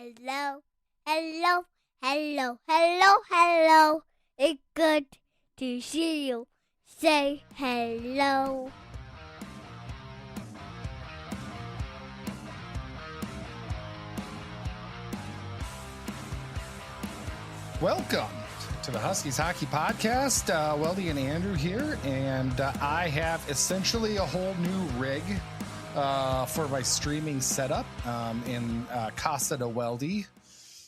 Hello, hello, hello, hello, hello. It's good to see you. Say hello. Welcome to the Huskies Hockey Podcast. Weldie and Andrew here, and I have essentially a whole new rig for my streaming setup in Casa de Weldie.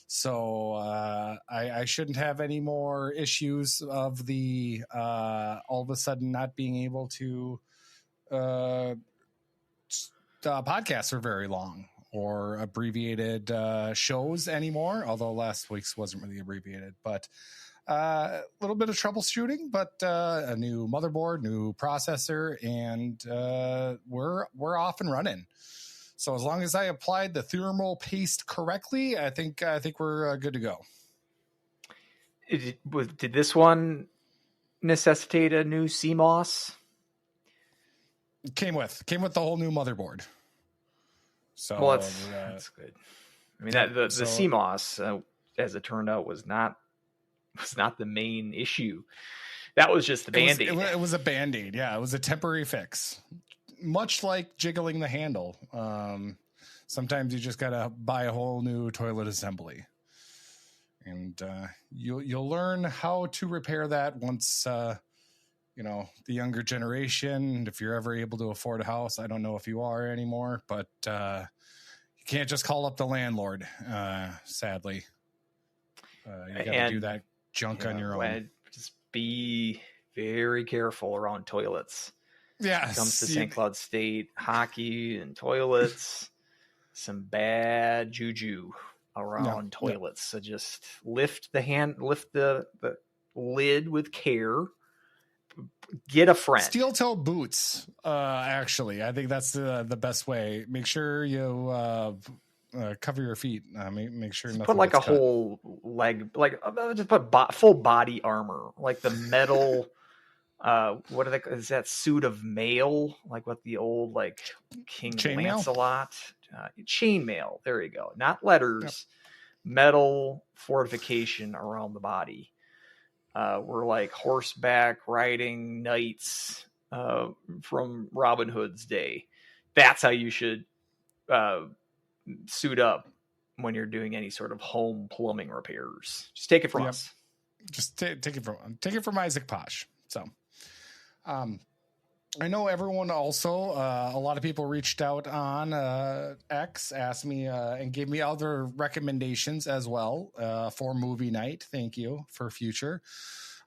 So I shouldn't have any more issues of the all of a sudden not being able to podcast for very long or abbreviated shows anymore, although last week's wasn't really abbreviated, but a little bit of troubleshooting, but a new motherboard, new processor, and we're off and running. So as long as I applied the thermal paste correctly, I think we're good to go. Did this one necessitate a new CMOS? Came with the whole new motherboard. So well, that's good. I mean, the CMOS, as it turned out, was not the main issue. That was just the Band-Aid. It was a Band-Aid. Yeah, it was a temporary fix. Much like jiggling the handle. Sometimes you just got to buy a whole new toilet assembly. And you'll learn how to repair that once, the younger generation, if you're ever able to afford a house. I don't know if you are anymore, but you can't just call up the landlord, sadly. You got to do that junk on your own. Just be very careful around toilets. Yeah, when it comes to St. Cloud State hockey and toilets, some bad juju around toilets. So just lift the lid with care. Get a friend. Steel toe boots. Actually, I think that's the best way. Make sure you cover your feet. Make sure nothing. Put like a whole leg, like just put full body armor, like the metal. What are they? Is that suit of mail? Like what the old like King Lancelot chainmail? There you go. Not letters, metal fortification around the body. We're like horseback riding knights from Robin Hood's day. That's how you should suit up when you're doing any sort of home plumbing repairs. Just take it from us. Just take it from Isaac Posh. So, I know everyone also, a lot of people reached out on X, asked me and gave me other recommendations as well for movie night. Thank you for future.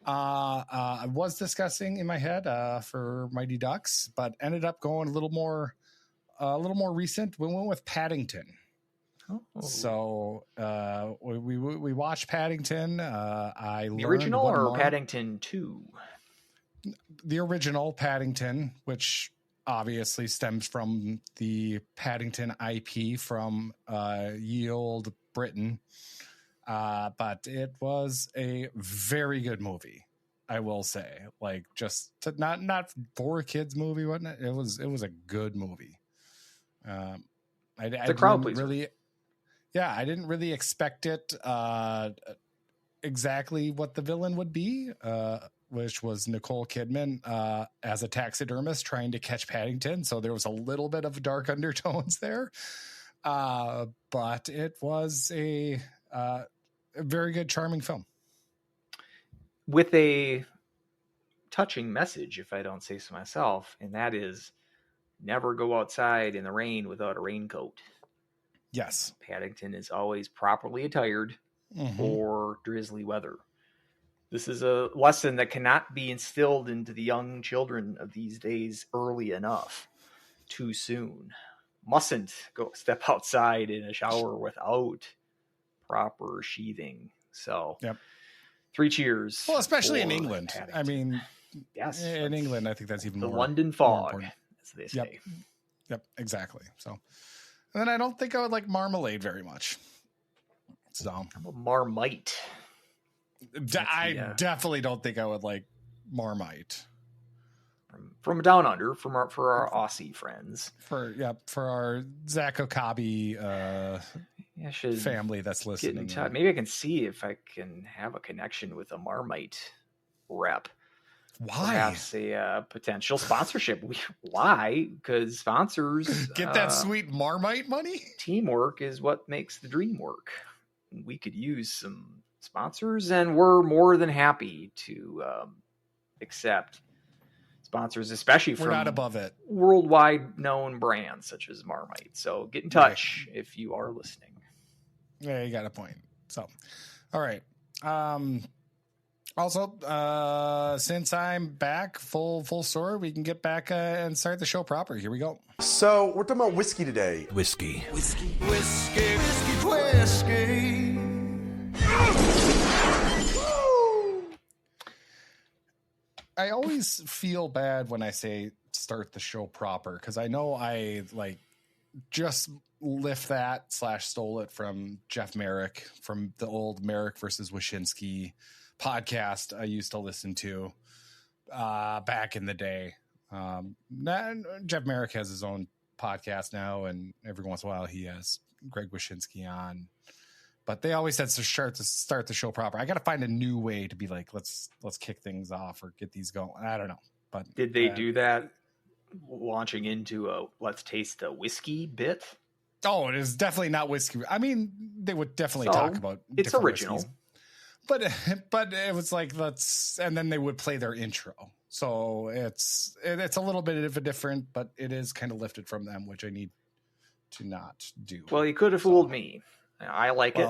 I was discussing in my head for Mighty Ducks, but ended up going a little more recent. We went with Paddington. Oh. So we watched Paddington. The original or Paddington 2? The original Paddington, which obviously stems from the Paddington IP from ye olde Britain. But it was a very good movie, I will say. Like just not for a kids movie, wasn't it? It was a good movie. I didn't really expect it exactly what the villain would be. Which was Nicole Kidman as a taxidermist trying to catch Paddington. So there was a little bit of dark undertones there. But it was a very good, charming film. With a touching message, if I don't say so myself, and that is never go outside in the rain without a raincoat. Yes. Paddington is always properly attired for drizzly weather. This is a lesson that cannot be instilled into the young children of these days early enough, too soon. Mustn't go step outside in a shower without proper sheathing. So, 3 cheers. Well, especially in England. Paddington. I mean, yes, in England, I think that's even the more. The London fog, as they say. Yep, exactly. So, and then I don't think I would like marmalade very much. So, how about Marmite? I definitely don't think I would like Marmite. From down under, for our Aussie friends. For our Zach Okabe Yeah, I should family that's get listening. in touch. Maybe I can see if I can have a connection with a Marmite rep. Why? Perhaps a potential sponsorship. Why? Because sponsors get that sweet Marmite money. Teamwork is what makes the dream work. We could use some sponsors, and we're more than happy to accept sponsors, especially We're from not above it. Worldwide known brands such as Marmite. So get in touch if you are listening. Yeah, you got a point. So, all right. Also, since I'm back full story, we can get back and start the show proper. Here we go. So we're talking about whiskey today. Whiskey. I always feel bad when I say start the show proper because I know I just lift that / stole it from Jeff Merrick from the old Merrick versus Wyshynski podcast I used to listen to back in the day. Jeff Merrick has his own podcast now, and every once in a while he has Greg Wyshynski on. But they always said to start the show proper. I got to find a new way to be like, let's kick things off or get these going. I don't know. But did they do that launching into a let's taste the whiskey bit? Oh, it is definitely not whiskey. I mean, they would definitely talk about it's original. Whiskeys. But it was like and then they would play their intro. So it's a little bit of a different, but it is kind of lifted from them, which I need to not do. Well, you could have fooled me. I like it.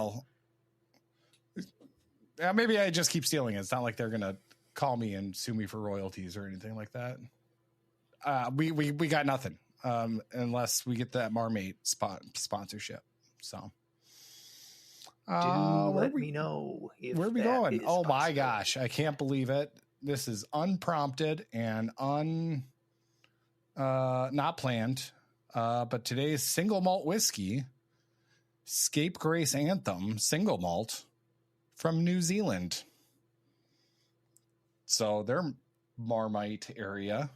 Maybe I just keep stealing it. It's not like they're gonna call me and sue me for royalties or anything like that. We got nothing unless we get that Marmite sponsorship. So. Let me know. Where are we going? Oh my gosh. I can't believe it. This is unprompted and not planned. But today's single malt whiskey, Scapegrace Anthem single malt from New Zealand. So they're Marmite area.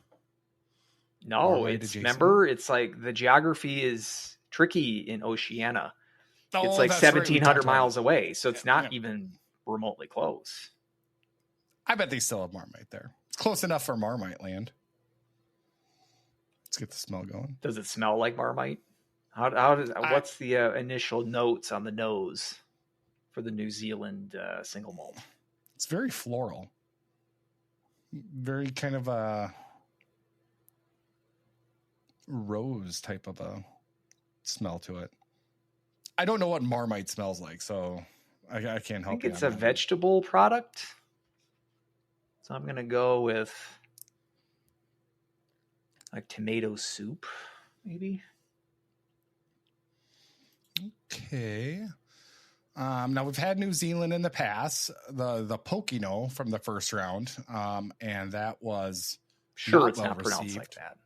No, Marmite remember, it's like the geography is tricky in Oceania. Oh, it's like 1,700 right. miles away, so it's not even remotely close. I bet they still have Marmite there. It's close enough for Marmite land. Let's get the smell going. Does it smell like Marmite? What's the initial notes on the nose for the New Zealand single malt? It's very floral. Very kind of a rose type of a smell to it. I don't know what Marmite smells like, so I can't help. I think it's a vegetable product. So I'm going to go with like tomato soup, maybe. Okay. Now we've had New Zealand in the past, the Pokeno from the first round, and that was it's not pronounced like that.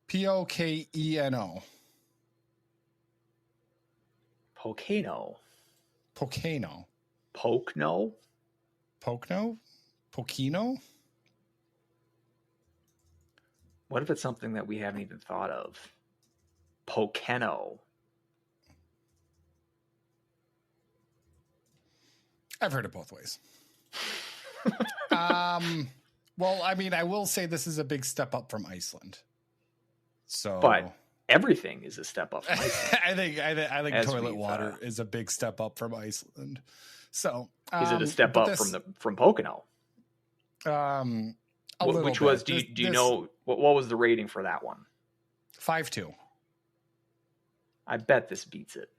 Pokeno. Pokeno. Pokeno. Pokeno? Pokeno? Pokeno? What if it's something that we haven't even thought of? Pokeno. I've heard it both ways. Well, I mean, I will say this is a big step up from Iceland. So, but everything is a step up from Iceland. I think toilet water is a big step up from Iceland. So, is it a step up from Pokeno? Which was do you know what was the rating for that one? 5.2. I bet this beats it.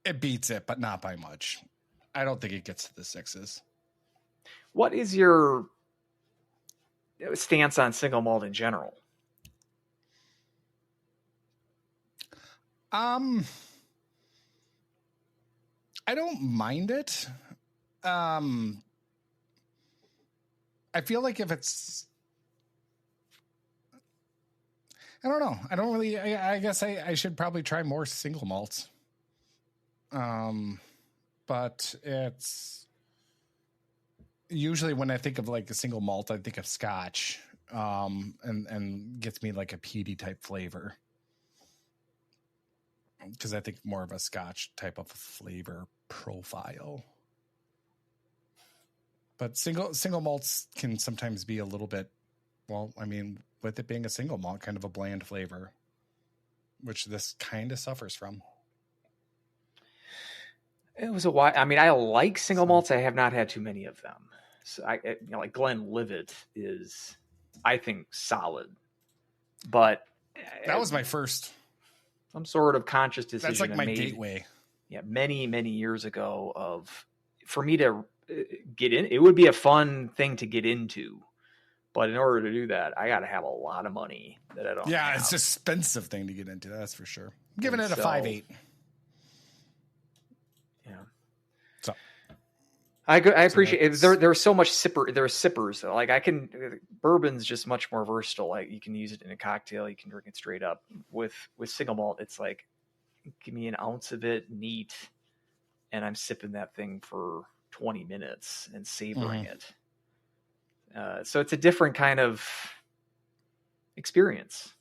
It beats it, but not by much. I don't think it gets to the 6s. What is your stance on single malt in general? I don't mind it. I feel like if it's, I don't know. I don't really, I guess I should probably try more single malts. But it's usually when I think of like a single malt, I think of Scotch, and gets me like a peaty type flavor. because I think more of a Scotch type of flavor profile. But single malts can sometimes be a little bit, well, I mean, with it being a single malt, kind of a bland flavor, which this kind of suffers from. It was a while. I mean, I like single malts. I have not had too many of them. So like Glenlivet is, I think, solid. But that was my first. Some sort of conscious decision. That's like my gateway. Yeah, many, many years ago for me to get in, it would be a fun thing to get into. But in order to do that, I got to have a lot of money that I don't have. Yeah, it's an expensive thing to get into. That's for sure. I'm giving it a 5.8. Yeah. So I appreciate it. There's so much there's sippers. Like bourbon's just much more versatile. Like you can use it in a cocktail. You can drink it straight up. With single malt, it's like, give me an ounce of it neat, and I'm sipping that thing for 20 minutes and savoring it. So it's a different kind of experience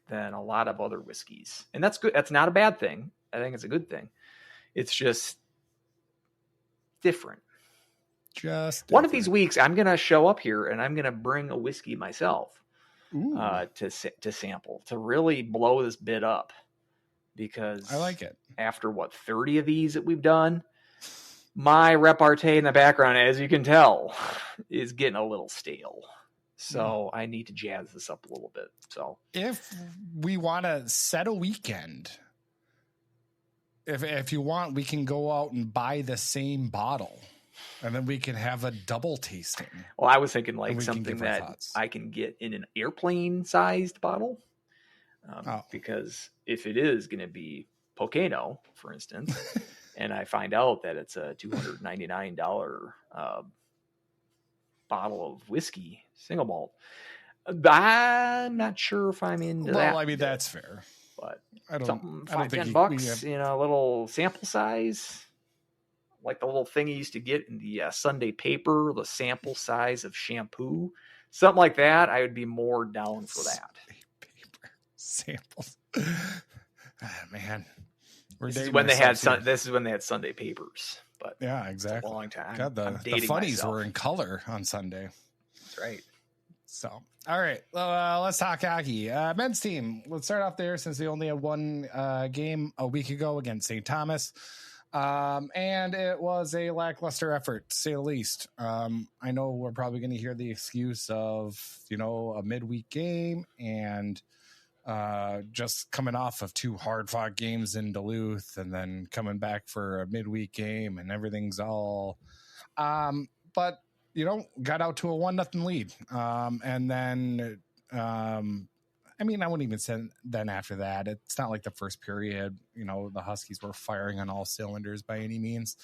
than a lot of other whiskeys. And that's good. That's not a bad thing. I think it's a good thing. It's just different. One of these weeks, I'm going to show up here and I'm going to bring a whiskey myself to sample, to really blow this bit up. Because I like it. After 30 of these that we've done, my repartee in the background, as you can tell, is getting a little stale. So I need to jazz this up a little bit. So if we want to set a weekend, if you want, we can go out and buy the same bottle, and then we can have a double tasting. Well, I was thinking like something that I can get in an airplane-sized bottle. Because if it is going to be Pocono, for instance, and I find out that it's a $299 bottle of whiskey, single malt, I'm not sure if I'm into that. Well, I mean, that's fair. But I don't think $5-10 in a little sample size, like the little thing you used to get in the Sunday paper, the sample size of shampoo, something like that, I would be more down for that. Samples. Man, this is when they had Sunday papers. But yeah, exactly. A long time. God, the funnies were in color on Sunday. That's right. So, all right, let's talk hockey. Men's team. Let's start off there since we only had one game a week ago against St. Thomas. And it was a lackluster effort, to say the least. I know we're probably going to hear the excuse of, a midweek game and just coming off of 2 hard-fought games in Duluth and then coming back for a midweek game and everything's all but got out to a 1-0 lead, and then I wouldn't even say then after that, it's not like the first period the Huskies were firing on all cylinders by any means,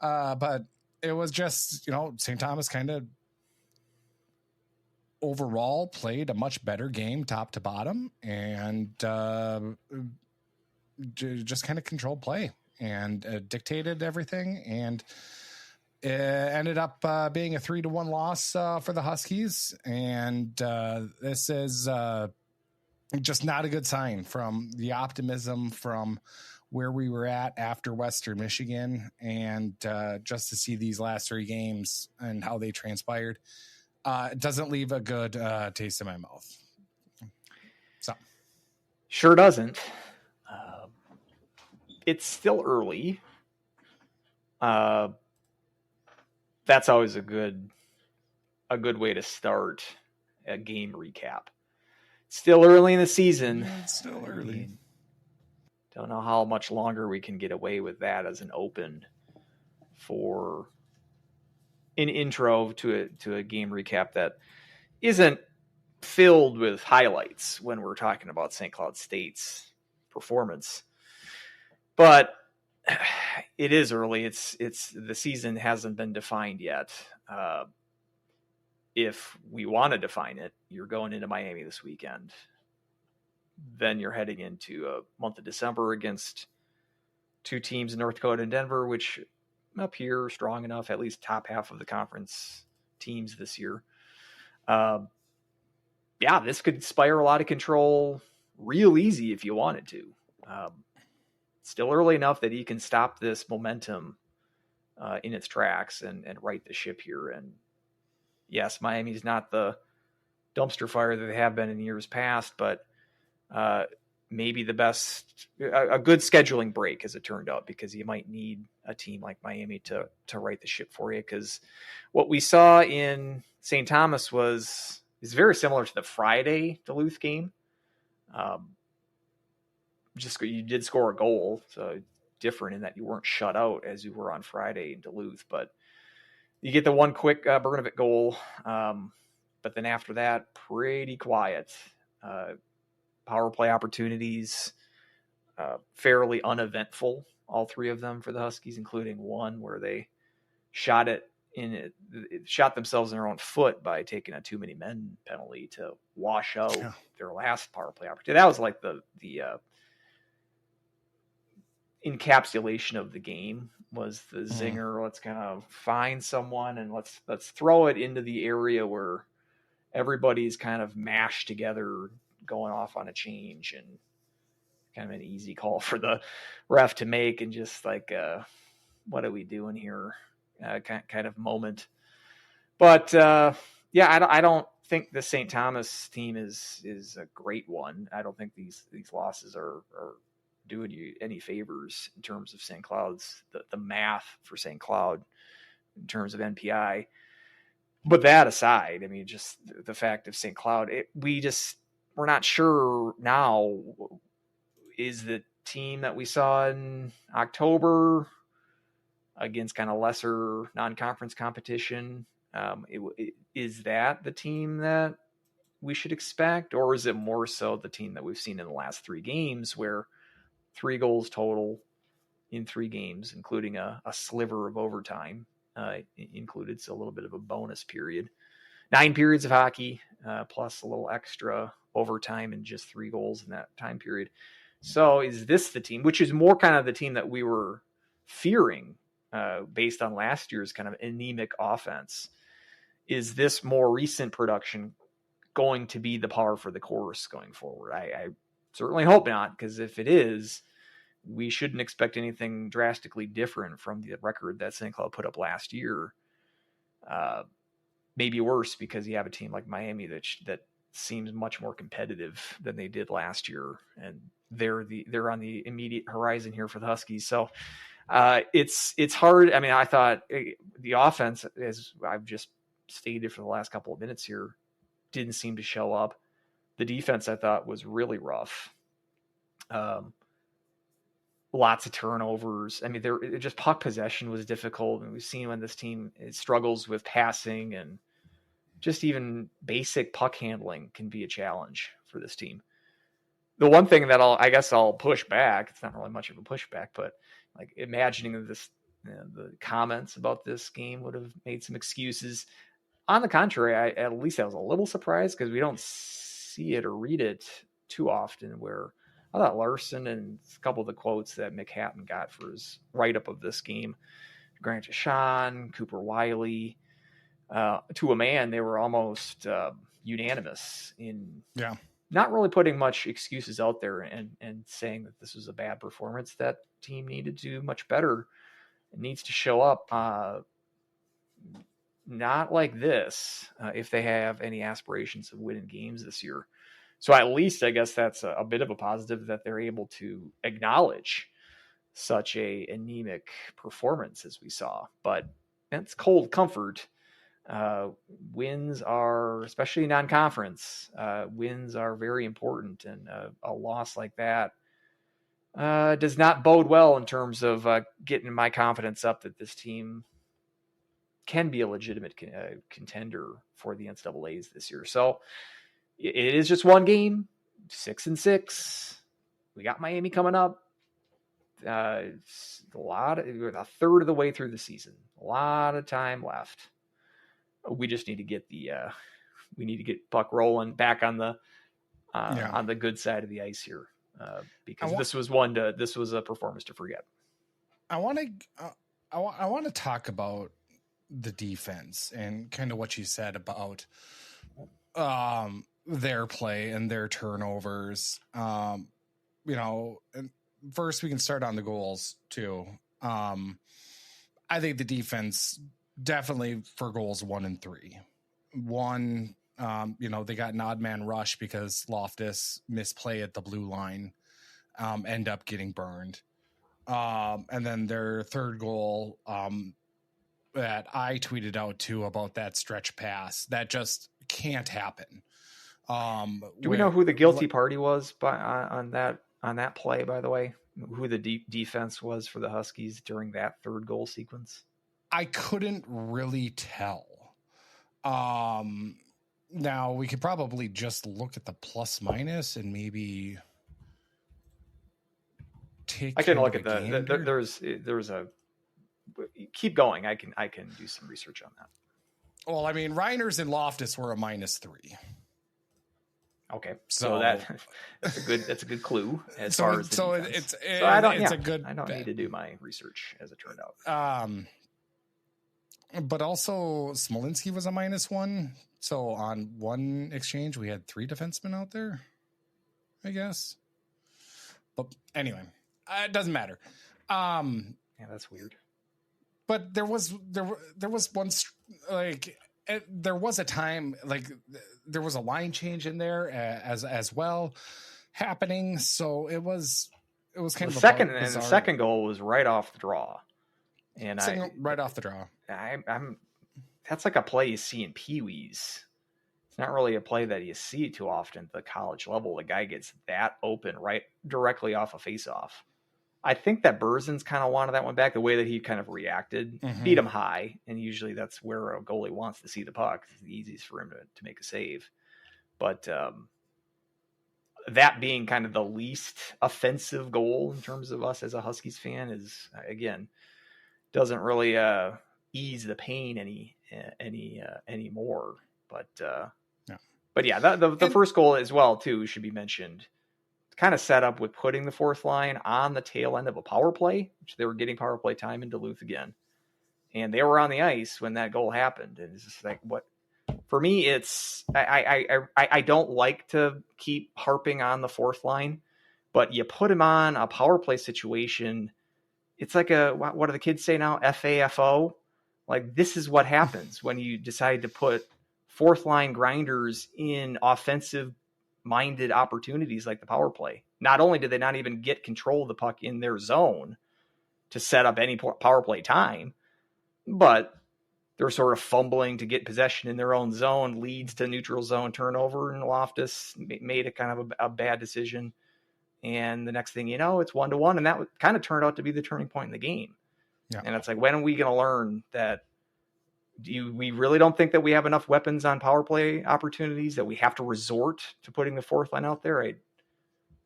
but it was just St. Thomas kind of overall played a much better game top to bottom and just kind of controlled play and dictated everything, and it ended up being a 3-1 loss for the Huskies, and this is just not a good sign from the optimism from where we were at after Western Michigan, and just to see these last 3 games and how they transpired. It doesn't leave a good taste in my mouth. So, sure doesn't. It's still early. That's always a good way to start a game recap. Still early in the season. Yeah, it's still early. Don't know how much longer we can get away with that as an open for an intro to a game recap that isn't filled with highlights when we're talking about St. Cloud State's performance. But it is early. It's the season hasn't been defined yet. If we want to define it, you're going into Miami this weekend. Then you're heading into a month of December against 2 teams in North Dakota and Denver, which up here strong enough, at least top half of the conference teams this year. This could spiral out of control real easy if you wanted to. still early enough that he can stop this momentum in its tracks and right the ship here. And yes, Miami's not the dumpster fire that they have been in years past, but maybe a good scheduling break, as it turned out, because you might need a team like Miami to right the ship for you. Because what we saw in St. Thomas is very similar to the Friday Duluth game. Just you did score a goal, so different in that you weren't shut out as you were on Friday in Duluth, but you get the one quick Brnovich goal, but then after that, pretty quiet. Power play opportunities, fairly uneventful, all three of them for the Huskies, including one where they shot themselves in their own foot by taking a too many men penalty to wash out their last power play opportunity. That was like the encapsulation of the game, was the zinger. Let's kind of find someone and let's throw it into the area where everybody's kind of mashed together, going off on a change, and kind of an easy call for the ref to make, and just like, what are we doing here? Kind of moment. But I don't think the St. Thomas team is a great one. I don't think these losses are doing you any favors in terms of St. Cloud's, the math for St. Cloud in terms of NPI. But that aside, I mean, just the fact of St. Cloud, we're not sure now, is the team that we saw in October against kind of lesser non-conference competition, is that the team that we should expect, or is it more so the team that we've seen in the last 3 games, where 3 goals total in 3 games, including a sliver of overtime included, so a little bit of a bonus period. 9 periods of hockey, plus a little extra overtime, and just 3 goals in that time period. So is this the team, which is more kind of the team that we were fearing based on last year's kind of anemic offense? Is this more recent production going to be the par for the course going forward? I certainly hope not, because if it is, we shouldn't expect anything drastically different from the record that St. Cloud put up last year. Maybe worse, because you have a team like Miami that seems much more competitive than they did last year, and they're on the immediate horizon here for the Huskies. So it's hard. I mean, I thought the offense, as I've just stated for the last couple of minutes here, didn't seem to show up. The defense, I thought, was really rough. Lots of turnovers. I mean, just puck possession was difficult, and we've seen when this team struggles with passing, and just even basic puck handling can be a challenge for this team. The one thing that I'll push back, it's not really much of a pushback, but like imagining this, the comments about this game would have made some excuses. On the contrary, at least I was a little surprised, because we don't see it or read it too often, where I thought Larson and a couple of the quotes that Mick Hatton got for his write-up of this game, Grant Deshawn, Cooper Wiley, to a man, they were almost unanimous in not really putting much excuses out there, and saying that this was a bad performance. That team needed to do much better. It needs to show up not like this if they have any aspirations of winning games this year. So at least I guess that's a bit of a positive, that they're able to acknowledge such a anemic performance as we saw. But that's cold comfort. Wins are, especially non-conference, wins are very important, and a loss like that does not bode well in terms of getting my confidence up that this team can be a legitimate contender for the NCAAs this year. So it is just one game, 6-6. We got Miami coming up. It's we're a third of the way through the season. A lot of time left. We just need to get puck rolling back on the good side of the ice here, because this was a performance to forget. I want to talk about the defense and kind of what you said about their play and their turnovers. And first we can start on the goals too. I think the defense definitely for goals 1 and 3. 1, they got an odd man rush because Loftus misplay at the blue line, end up getting burned. And then their third goal, that I tweeted out too about that stretch pass that just can't happen. Do we know who the guilty party was on that play, by the way? Who the defense was for the Huskies during that third goal sequence? I couldn't really tell. Now we could probably just look at the plus minus and maybe take. I can look at there's a. Keep going. I can do some research on that. Well, I mean, Reiners and Loftus were a -3. Okay, so that's a good clue as far as so it's I don't need to do my research as it turned out. But also Smolinski was a -1. So on one exchange, we had 3 defensemen out there, I guess. But anyway, it doesn't matter. Yeah, that's weird. But there was one, like, there was a time, like, there was a line change in there as well happening. So it was kind of the second goal was right off the draw. And right off the draw. That's like a play you see in Pee-wees. It's not really a play that you see too often at the college level. The guy gets that open right directly off a face-off. I think that Berzin's kind of wanted that one back, the way that he kind of reacted, beat him high. And usually that's where a goalie wants to see the puck. It's the easiest for him to make a save. But that being kind of the least offensive goal in terms of us as a Huskies fan is, again, doesn't really ease the pain anymore. But yeah, the first goal as well too should be mentioned. Kind of set up with putting the fourth line on the tail end of a power play, which they were getting power play time in Duluth again, and they were on the ice when that goal happened. And it's just like, what? For me, it's I don't like to keep harping on the fourth line, but you put him on a power play situation. It's like what do the kids say now? FAFO. Like, this is what happens when you decide to put fourth line grinders in offensive minded opportunities like the power play. Not only did they not even get control of the puck in their zone to set up any power play time, but they're sort of fumbling to get possession in their own zone, leads to neutral zone turnover, and Loftus made a kind of a bad decision. And the next thing you know, it's 1-1. And that kind of turned out to be the turning point in the game. Yeah. And it's like, when are we going to learn that we really don't think that we have enough weapons on power play opportunities, that we have to resort to putting the fourth line out there?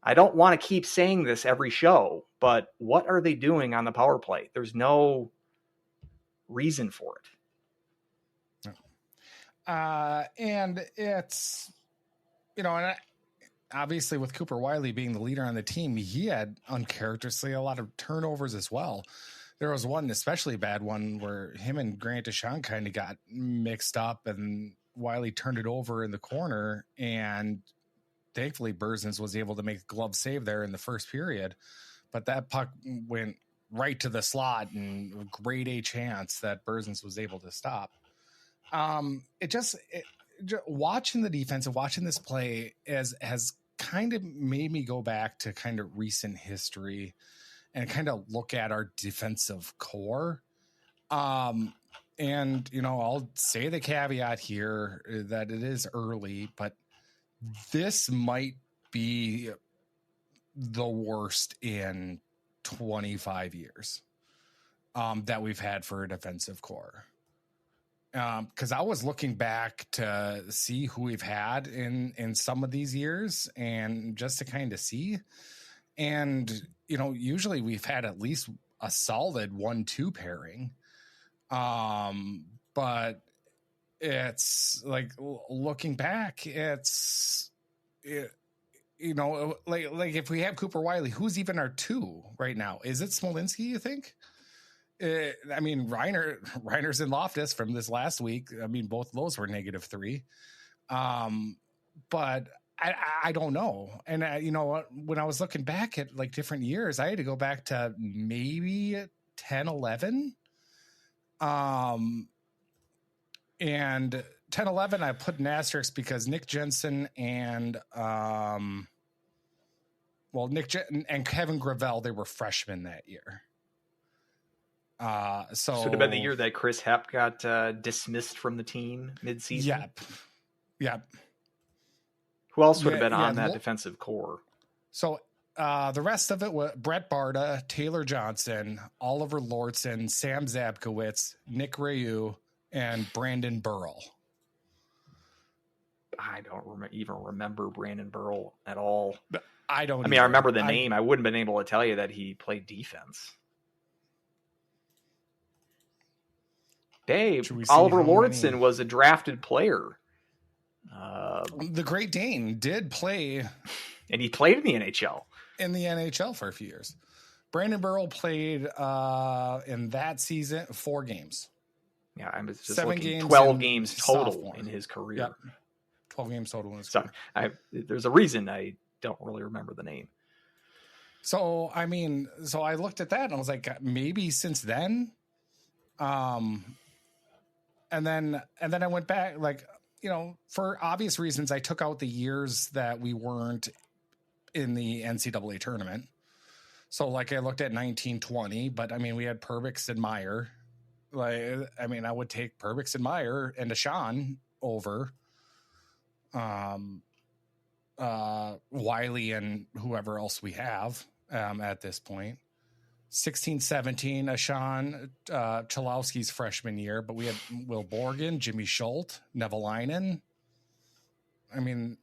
I don't want to keep saying this every show, but what are they doing on the power play? There's no reason for it. And it's, and obviously with Cooper Wiley being the leader on the team, he had uncharacteristically a lot of turnovers as well. There was one especially bad one where him and Grant Deshawn kind of got mixed up, and Wiley turned it over in the corner, and thankfully Berzins was able to make a glove save there in the first period. But that puck went right to the slot, and a grade A chance that Berzins was able to stop. Watching the defense and watching this play has kind of made me go back to kind of recent history and kind of look at our defensive core. And, I'll say the caveat here that it is early, but this might be the worst in 25 years that we've had for a defensive core. Because I was looking back to see who we've had in some of these years, and just to kind of see. And, usually we've had at least a solid 1-2 pairing. But it's like, looking back, like if we have Cooper Wiley, who's even our 2 right now? Is it Smolinski, you think? I mean, Reiners and Loftus from this last week, I mean, both of those were -3. But I don't know. And you know what, when I was looking back at like different years, I had to go back to maybe 10, 11. And 10, 11, I put an asterisk because Nick Jensen and and Kevin Gravel, they were freshmen that year. So should have been the year that Chris Hepp got dismissed from the team mid-season. Yep. Who else would have been on that defensive core? So the rest of it was Brett Barta, Taylor Johnson, Oliver Lordson, Sam Zabkowitz, Nick Rayu, and Brandon Burrell. I don't even remember Brandon Burrell at all. I remember the name. I wouldn't have been able to tell you that he played defense. Dave, Oliver Lordson was a drafted player. The Great Dane did play. And he played in the NHL. In the NHL for a few years. Brandon Burrell played in that season 4 games. Yeah, I was just 7 looking, games 12 games total sophomore. In his career. Yep. 12 games total in his career. There's a reason I don't really remember the name. So, I looked at that and I was like, maybe since then. And then I went back, like, you know, for obvious reasons, I took out the years that we weren't in the NCAA tournament. So, like, I looked at 1920, but I mean, we had Perbix and Meyer. I would take Perbix and Meyer and Deshaun over Wiley and whoever else we have at this point. 16-17, Ashawn Chalowski's freshman year, but we had Will Borgen, Jimmy Schultz, Nevalainen. I mean,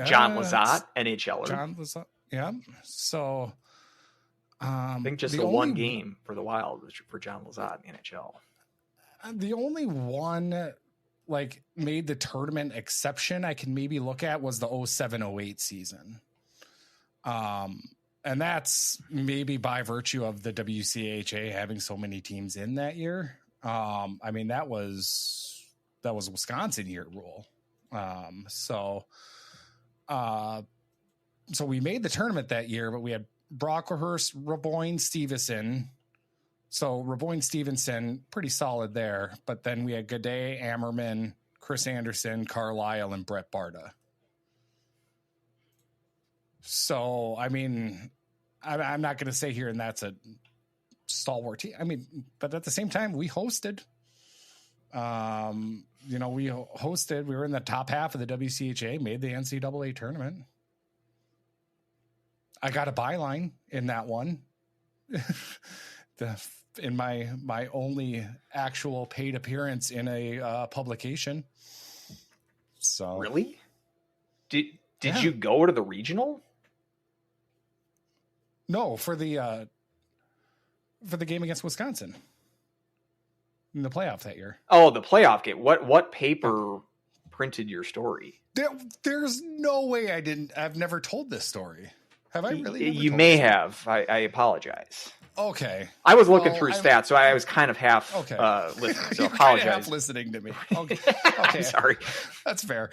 John Lazat, NHLer. John Lazat, yeah. So I think just the one game for the Wild for John Lazat in NHL. The only one like made the tournament exception I can maybe look at was the 07-08 season. And that's maybe by virtue of the WCHA having so many teams in that year. That was Wisconsin year rule. So we made the tournament that year, but we had Brocklehurst, Raboyne, Stevenson. So Raboyne, Stevenson, pretty solid there. But then we had Gaudet, Ammerman, Chris Anderson, Carlisle, and Brett Barta. So, I'm not going to say here and that's a stalwart team. But at the same time, we hosted. We were in the top half of the WCHA, made the NCAA tournament. I got a byline in that one. In my only actual paid appearance in a publication. So really? Did you go to the regional? No, for the game against Wisconsin in the playoff that year. Oh, the playoff game. What paper printed your story? There's no way I didn't. I've never told this story. Have I really? You may have. I apologize. Okay. I was looking through stats, so I was kind of half listening. So apologize. Half listening to me. Okay. I'm sorry. That's fair.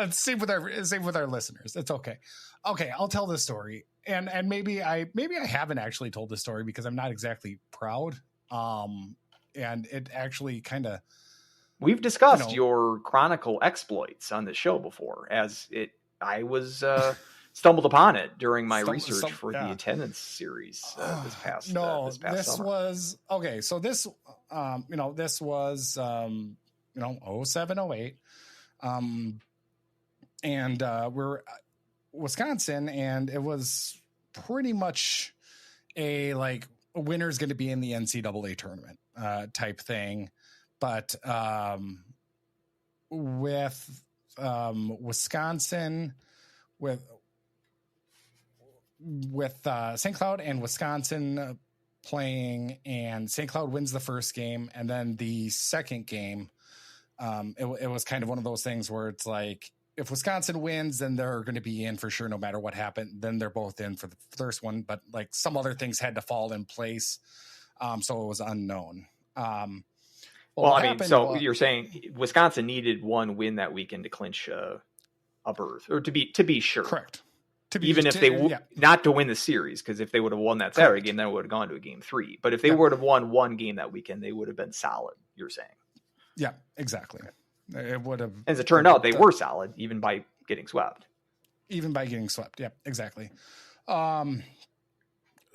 Same with our listeners. It's okay. Okay, I'll tell this story. And maybe I haven't actually told this story because I'm not exactly proud. And it actually kind of. We've discussed your Chronicle exploits on the show before, I was stumbled upon it during my research for the attendance series this past summer. Was okay. So this was 07-08, and we're Wisconsin, and it was pretty much a winner's going to be in the NCAA tournament type thing, but with Wisconsin with St. Cloud and Wisconsin playing, and St. Cloud wins the first game, and then the second game, it was kind of one of those things where it's like, if Wisconsin wins, then they're going to be in for sure no matter what happened. Then they're both in for the first one, but some other things had to fall in place, so it was unknown. You're saying Wisconsin needed one win that weekend to clinch a berth, or to be sure. Correct. Even if they not to win the series, because if they would have won that Saturday game, then it would have gone to a game 3. But if they would have won one game that weekend, they would have been solid. You're saying? Yeah, exactly. It would have. As it turned out, they were solid, even by getting swept. Even by getting swept, yeah, exactly.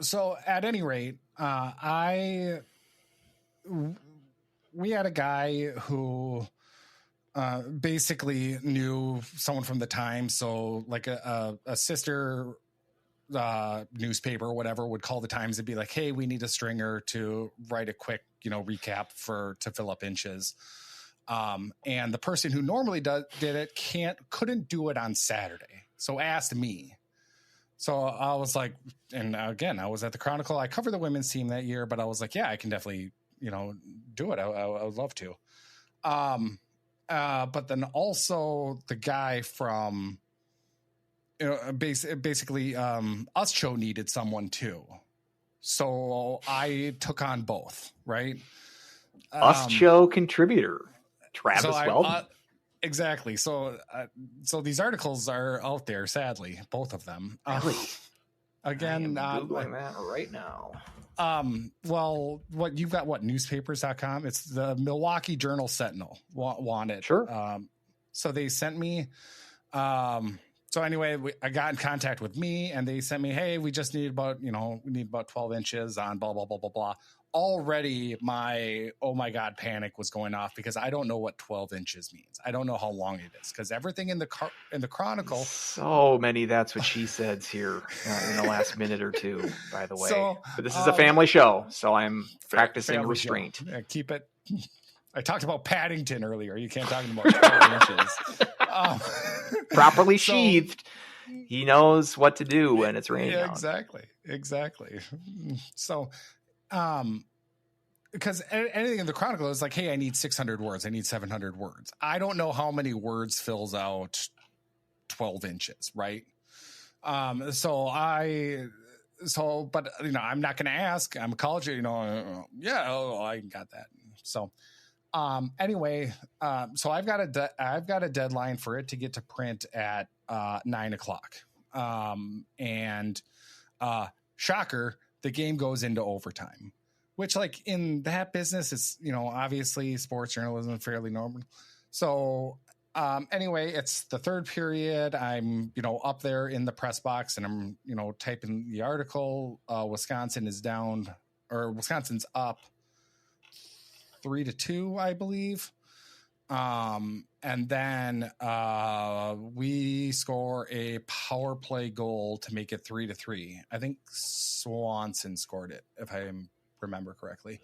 So at any rate, we had a guy who basically knew someone from the time. So like a sister newspaper or whatever would call the Times and be like, hey, we need a stringer to write a quick, recap to fill up inches. And the person who normally did it couldn't do it on Saturday. So asked me. So I was like, and again, I was at the Chronicle. I covered the women's team that year, but I was like, yeah, I can definitely, do it. I would love to. But then also the guy from, basically Us Show needed someone too. So I took on both, right? Us Show contributor, Travis Weldon. Exactly. So these articles are out there, sadly, both of them. Really? Again, I'm Googling that right now. Well, you've got newspapers.com. It's the Milwaukee Journal Sentinel want it. Sure. So they sent me, so anyway, I got in contact with me and they sent me, hey, we just need about 12 inches on blah, blah, blah, blah, blah. Already my, oh my God, panic was going off because I don't know what 12 inches means. I don't know how long it is because everything in the Chronicle. So many that's what she says here in the last minute or two, by the way. But this is a family show, so I'm practicing restraint. Yeah, keep it. I talked about Paddington earlier. You can't talk about 12 inches. Properly sheathed. He knows what to do when it's raining. Yeah, exactly. So, because anything in the Chronicle is like, hey, I need 600 words. I need 700 words. I don't know how many words fills out 12 inches. Right. But I'm not going to ask. I'm a college, I got that. So, anyway, so I've got a deadline for it to get to print at 9:00. And shocker, the game goes into overtime, which like in that business, it's, obviously sports journalism is fairly normal. So anyway, it's the third period. I'm, up there in the press box and I'm, typing the article. Wisconsin's up 3-2, I believe. And then we score a power play goal to make it 3-3. I think Swanson scored it, if I remember correctly.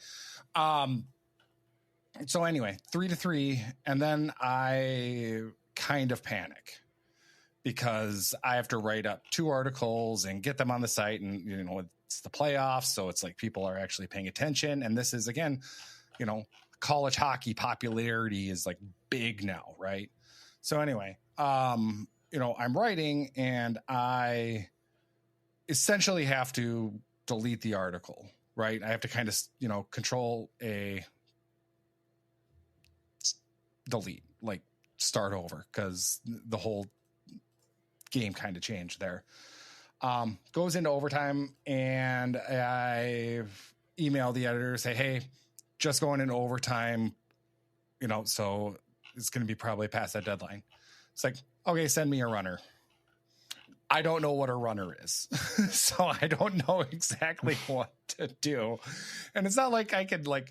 So anyway, 3-3. And then I kind of panic because I have to write up 2 articles and get them on the site. And, it's the playoffs. So it's like people are actually paying attention. And this is, again, college hockey popularity is like big now, right? So anyway, I'm writing and I essentially have to delete the article, right? I have to kind of, control a delete, like start over because the whole game kind of changed there. Goes into overtime and I email the editor, say, hey, just going into overtime, so it's going to be probably past that deadline. It's like, okay, send me a runner. I don't know what a runner is. So I don't know exactly what to do. And it's not like I could I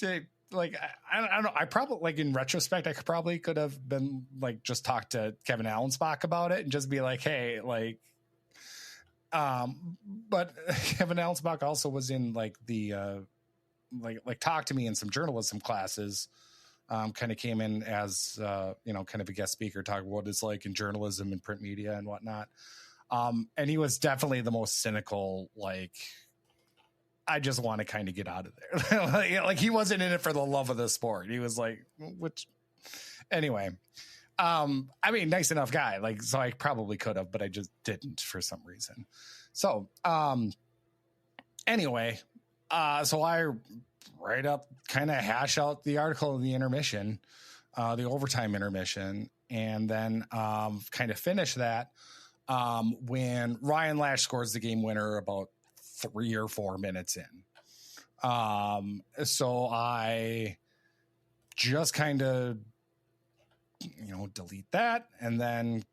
don't know. I probably in retrospect, I could have been just talk to Kevin Allensbach about it and just be like, hey, but Kevin Allensbach also was in the, talk to me in some journalism classes, kind of came in as, kind of a guest speaker, talk what it's like in journalism and print media and whatnot. And he was definitely the most cynical, I just want to kind of get out of there. He wasn't in it for the love of the sport. He was anyway, nice enough guy. So I probably could have, but I just didn't for some reason. So, anyway, so I write up, kind of hash out the article of the intermission, the overtime intermission. and then kind of finish that when Ryan Lash scores the game winner about 3 or 4 minutes in. So I just kind of, delete that and then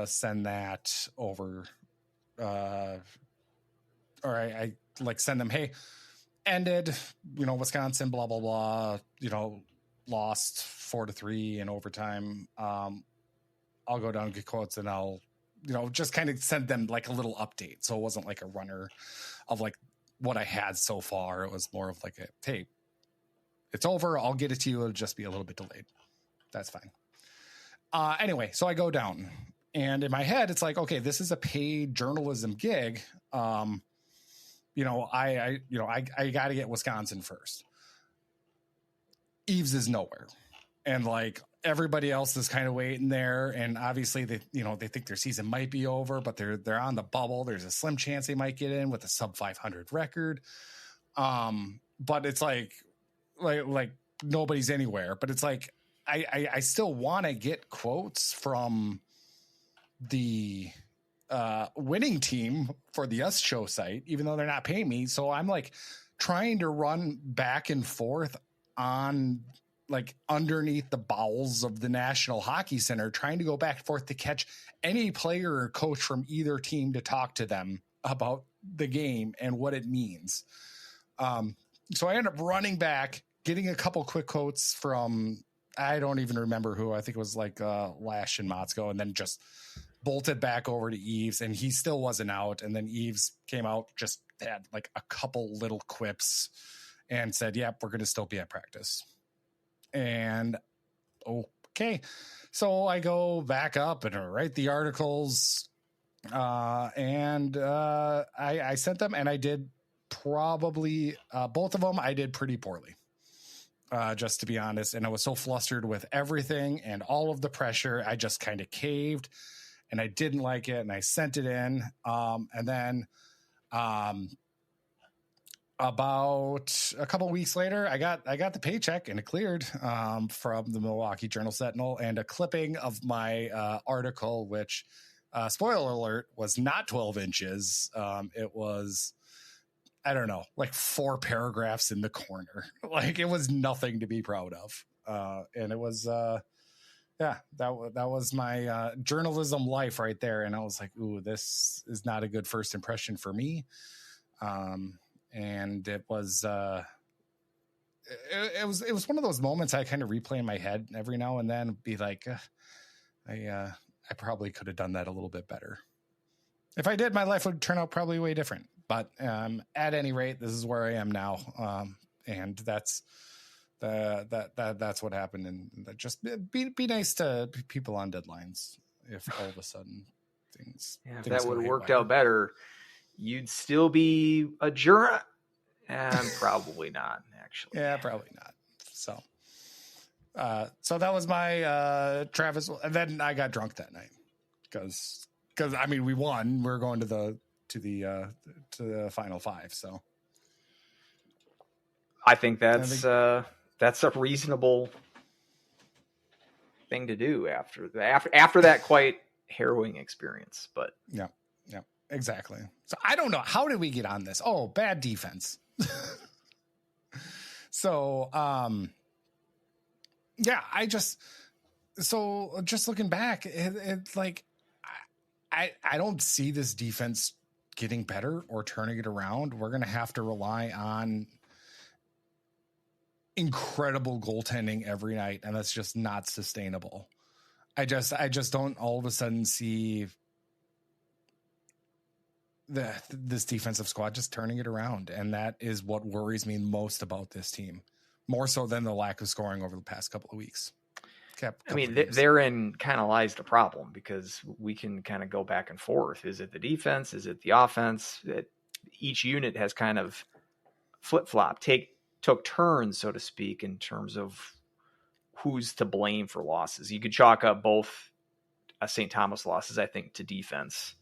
send that over. Or I like send them, hey, ended, Wisconsin, blah, blah, blah, lost 4-3 in overtime. I'll go down and get quotes and I'll, just kind of send them like a little update. So it wasn't like a runner of like what I had so far. It was more of like hey, it's over. I'll get it to you. It'll just be a little bit delayed. That's fine. Anyway, so I go down and in my head, it's like, okay, this is a paid journalism gig. I got to get Wisconsin first. Eves is nowhere. And like everybody else is kind of waiting there. And obviously they think their season might be over, but they're on the bubble. There's a slim chance they might get in with a sub 500 record. But it's like nobody's anywhere, but it's like, I still want to get quotes from the winning team for the Us Show site, even though they're not paying me. So I'm like trying to run back and forth on like underneath the bowels of the National Hockey Center, trying to go back and forth to catch any player or coach from either team to talk to them about the game and what it means. So I end up running back, getting a couple quick quotes from, I don't even remember who. I think it was like Lash and Motzko, and then just bolted back over to Eves, and he still wasn't out. And then Eves came out, just had like a couple little quips and said, yep, we're going to still be at practice. And okay. So I go back up and write the articles. And I sent them, and I did probably both of them. I did pretty poorly. Just to be honest. And I was so flustered with everything and all of the pressure. I just kind of caved and I didn't like it. And I sent it in. And then about a couple weeks later, I got the paycheck and it cleared from the Milwaukee Journal Sentinel, and a clipping of my article, which spoiler alert, was not 12 inches. It was, I don't know, like 4 paragraphs in the corner. Like it was nothing to be proud of. And it was, that was my journalism life right there. And I was like, ooh, this is not a good first impression for me. And it was, it was one of those moments I kind of replay in my head every now and then, be like, I probably could have done that a little bit better. If I did, my life would turn out probably way different. But at any rate, this is where I am now, and that's what happened. And just be nice to people on deadlines. If all of a sudden things that would have worked out better, you'd still be a juror, and probably not actually. Yeah, probably not. So that was my Travis, and then I got drunk that night because I mean we won. We're going to the Final Five. So I think that's a reasonable thing to do after that quite harrowing experience. But yeah, exactly. So I don't know, how did we get on this? Oh, bad defense. So just looking back, it's like I don't see this defense getting better or turning it around. We're going to have to rely on incredible goaltending every night, and that's just not sustainable. I just don't all of a sudden see this defensive squad just turning it around, and that is what worries me most about this team, more so than the lack of scoring over the past couple of weeks. I mean, therein kind of lies the problem, because we can kind of go back and forth. Is it the defense? Is it the offense? Each unit has kind of flip-flopped, took turns, so to speak, in terms of who's to blame for losses. You could chalk up both St. Thomas losses, I think, to defense.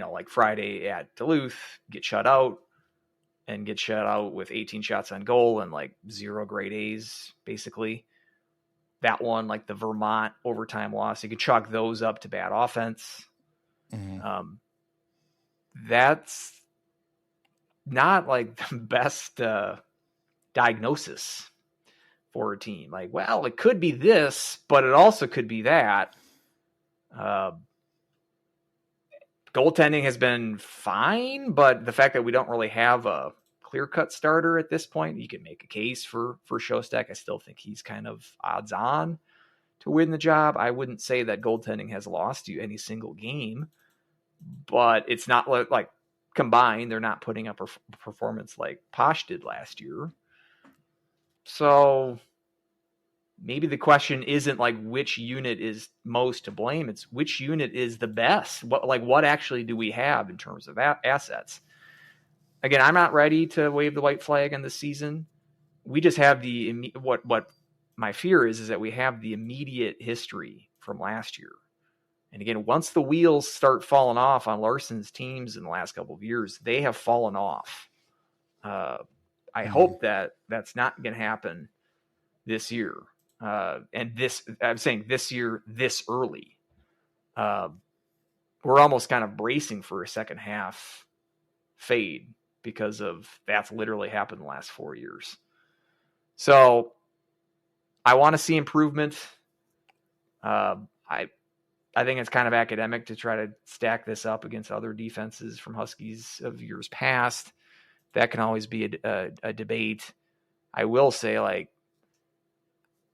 Like Friday at Duluth, get shut out with 18 shots on goal and like 0 grade A's, basically. that one, like the Vermont overtime loss, you could chalk those up to bad offense. That's not like the best diagnosis for a team. Like, well, it could be this, but it also could be that. Goaltending has been fine, but the fact that we don't really have a clear-cut starter at this point, you can make a case for Shostak. I still think he's kind of odds on to win the job. I wouldn't say that goaltending has lost you any single game, but it's not like combined, they're not putting up a performance like Posh did last year. So maybe the question isn't like which unit is most to blame. It's which unit is the best. What actually do we have in terms of assets? Again, I'm not ready to wave the white flag on this season. We just have what my fear is that we have the immediate history from last year. And again, once the wheels start falling off on Larson's teams in the last couple of years, they have fallen off. I hope that that's not going to happen this year. I'm saying this year, this early. We're almost kind of bracing for a second half fade because of that's literally happened the last 4 years. So I want to see improvement. I think it's kind of academic to try to stack this up against other defenses from Huskies of years past. That can always be a debate. I will say, like,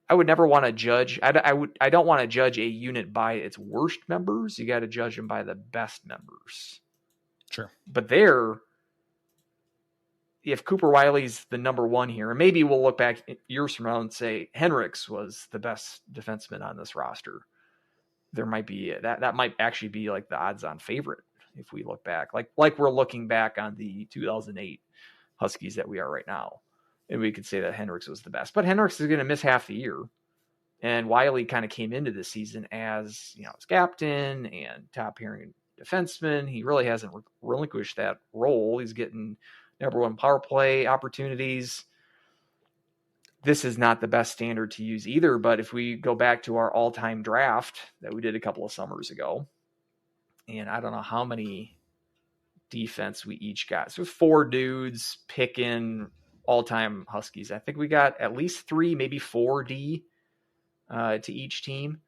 I would never want to judge. I don't want to judge a unit by its worst members. You got to judge them by the best members. Sure. But if Cooper Wiley's the number one here, and maybe we'll look back years from now and say Henricks was the best defenseman on this roster. There might be that might actually be like the odds-on favorite if we look back, like we're looking back on the 2008 Huskies that we are right now, and we could say that Henricks was the best. But Henricks is going to miss half the year, and Wiley kind of came into this season as as captain and top pairing defenseman. He really hasn't relinquished that role. He's getting number one power play opportunities. This is not the best standard to use either, but if we go back to our all-time draft that we did a couple of summers ago, and I don't know how many defense we each got. So 4 dudes picking all-time Huskies. I think we got at least 3, maybe 4 D to each team.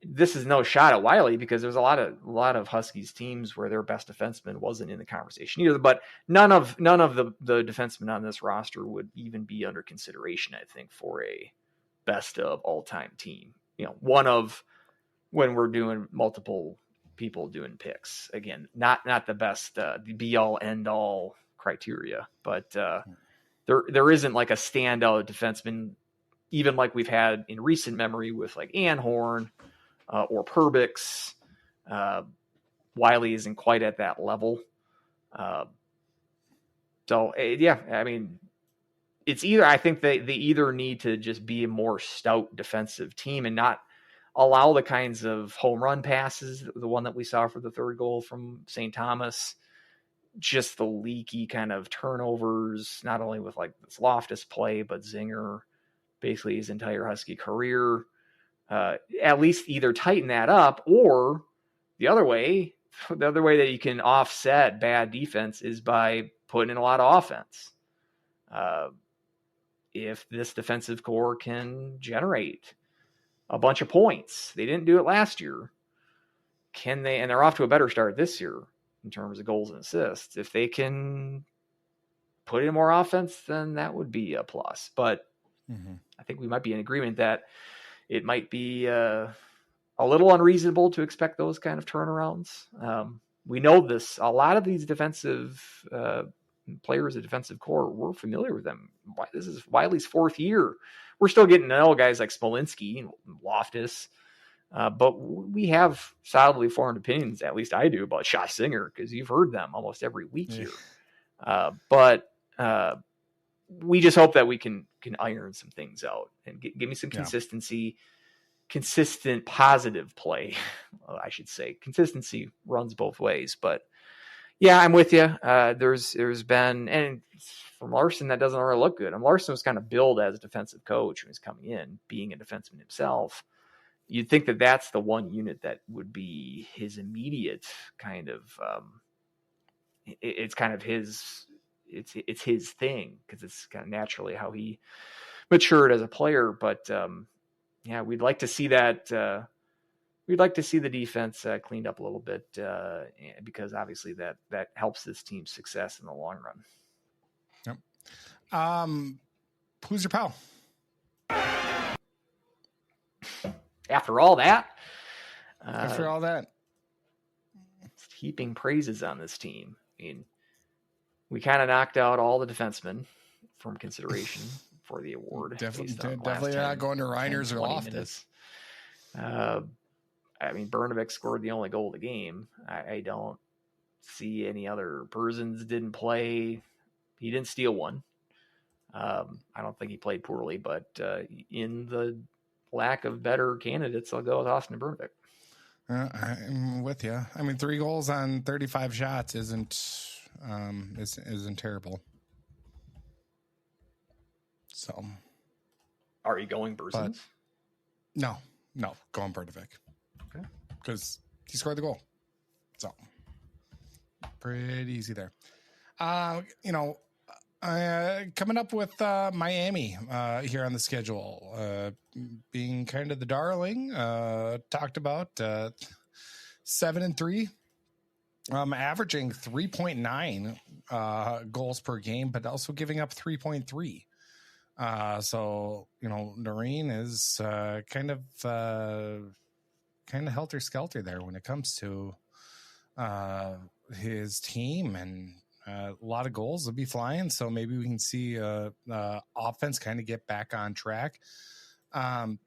This is no shot at Wiley because there's a lot of Huskies teams where their best defenseman wasn't in the conversation either. But none of the defensemen on this roster would even be under consideration, I think, for a best of all time team. One of when we're doing multiple people doing picks. Again, not the best, the be all end all criteria, but there isn't like a standout defenseman, even like we've had in recent memory with like Anhorn. Or Perbix. Wiley isn't quite at that level. It's either, I think they either need to just be a more stout defensive team and not allow the kinds of home run passes, the one that we saw for the third goal from St. Thomas, just the leaky kind of turnovers, not only with like this Loftus play, but Zinger basically his entire Husky career. At least either tighten that up, or the other way that you can offset bad defense is by putting in a lot of offense. If this defensive core can generate a bunch of points, they didn't do it last year. Can they? And they're off to a better start this year in terms of goals and assists. If they can put in more offense, then that would be a plus. But I think we might be in agreement that it might be a little unreasonable to expect those kind of turnarounds. We know this. A lot of these defensive players, the defensive core, we're familiar with them. This is Wiley's 4th year. We're still getting to know guys like Smolinski and Loftus. But we have solidly formed opinions, at least I do, about Josh Zinger, because you've heard them almost every week here. But we just hope that we can iron some things out and give me some consistency, consistent positive play. I should say consistency runs both ways, but yeah, I'm with you. There's been, and from Larson, that doesn't really look good. And Larson was kind of billed as a defensive coach when he was coming in, being a defenseman himself. You'd think that that's the one unit that would be his immediate kind of, it's kind of his, it's his thing, because it's kind of naturally how he matured as a player. But yeah, we'd like to see that. We'd like to see the defense cleaned up a little bit, because obviously that helps this team's success in the long run. Yep. Who's your pal? After all that, heaping praises on this team. I mean, we kind of knocked out all the defensemen from consideration for the award. Definitely not going to Reiners or Loftus. I mean, Bernovic scored the only goal of the game. I don't see any other. Persons didn't play. He didn't steal one. I don't think he played poorly, but in the lack of better candidates, I'll go with Austin Bernovic. I'm with you. I mean, 3 goals on 35 shots isn't terrible. So, are you going Persons? No, going Bernovic. Okay, because he scored the goal. So pretty easy there. Coming up with Miami here on the schedule, being kind of the darling, talked about 7-3, averaging 3.9 goals per game, but also giving up 3.3. So Noreen is kind of helter skelter there when it comes to his team, and a lot of goals will be flying. So maybe we can see offense kind of get back on track. With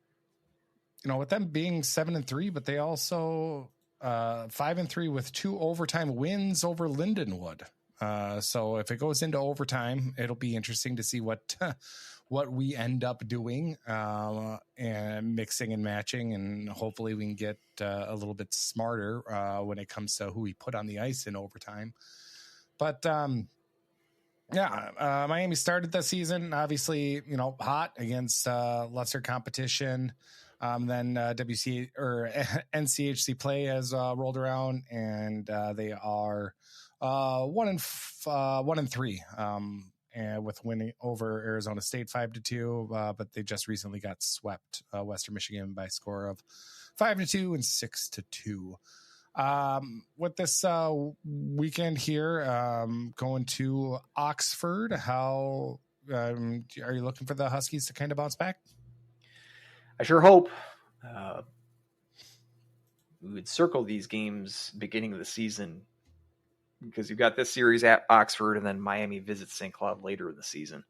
them being 7-3, but they also 5-3 with 2 overtime wins over Lindenwood. So if it goes into overtime, it'll be interesting to see what we end up doing, and mixing and matching, and hopefully we can get a little bit smarter when it comes to who we put on the ice in overtime. But Miami started the season obviously hot against lesser competition. Then WC or NCHC play has rolled around, and they are 1-3. And with winning over Arizona State 5-2, but they just recently got swept Western Michigan by a score of 5-2 and 6-2. With this weekend here, going to Oxford, how are you looking for the Huskies to kind of bounce back? I sure hope. We would circle these games beginning of the season, because you've got this series at Oxford, and then Miami visits St. Cloud later in the season.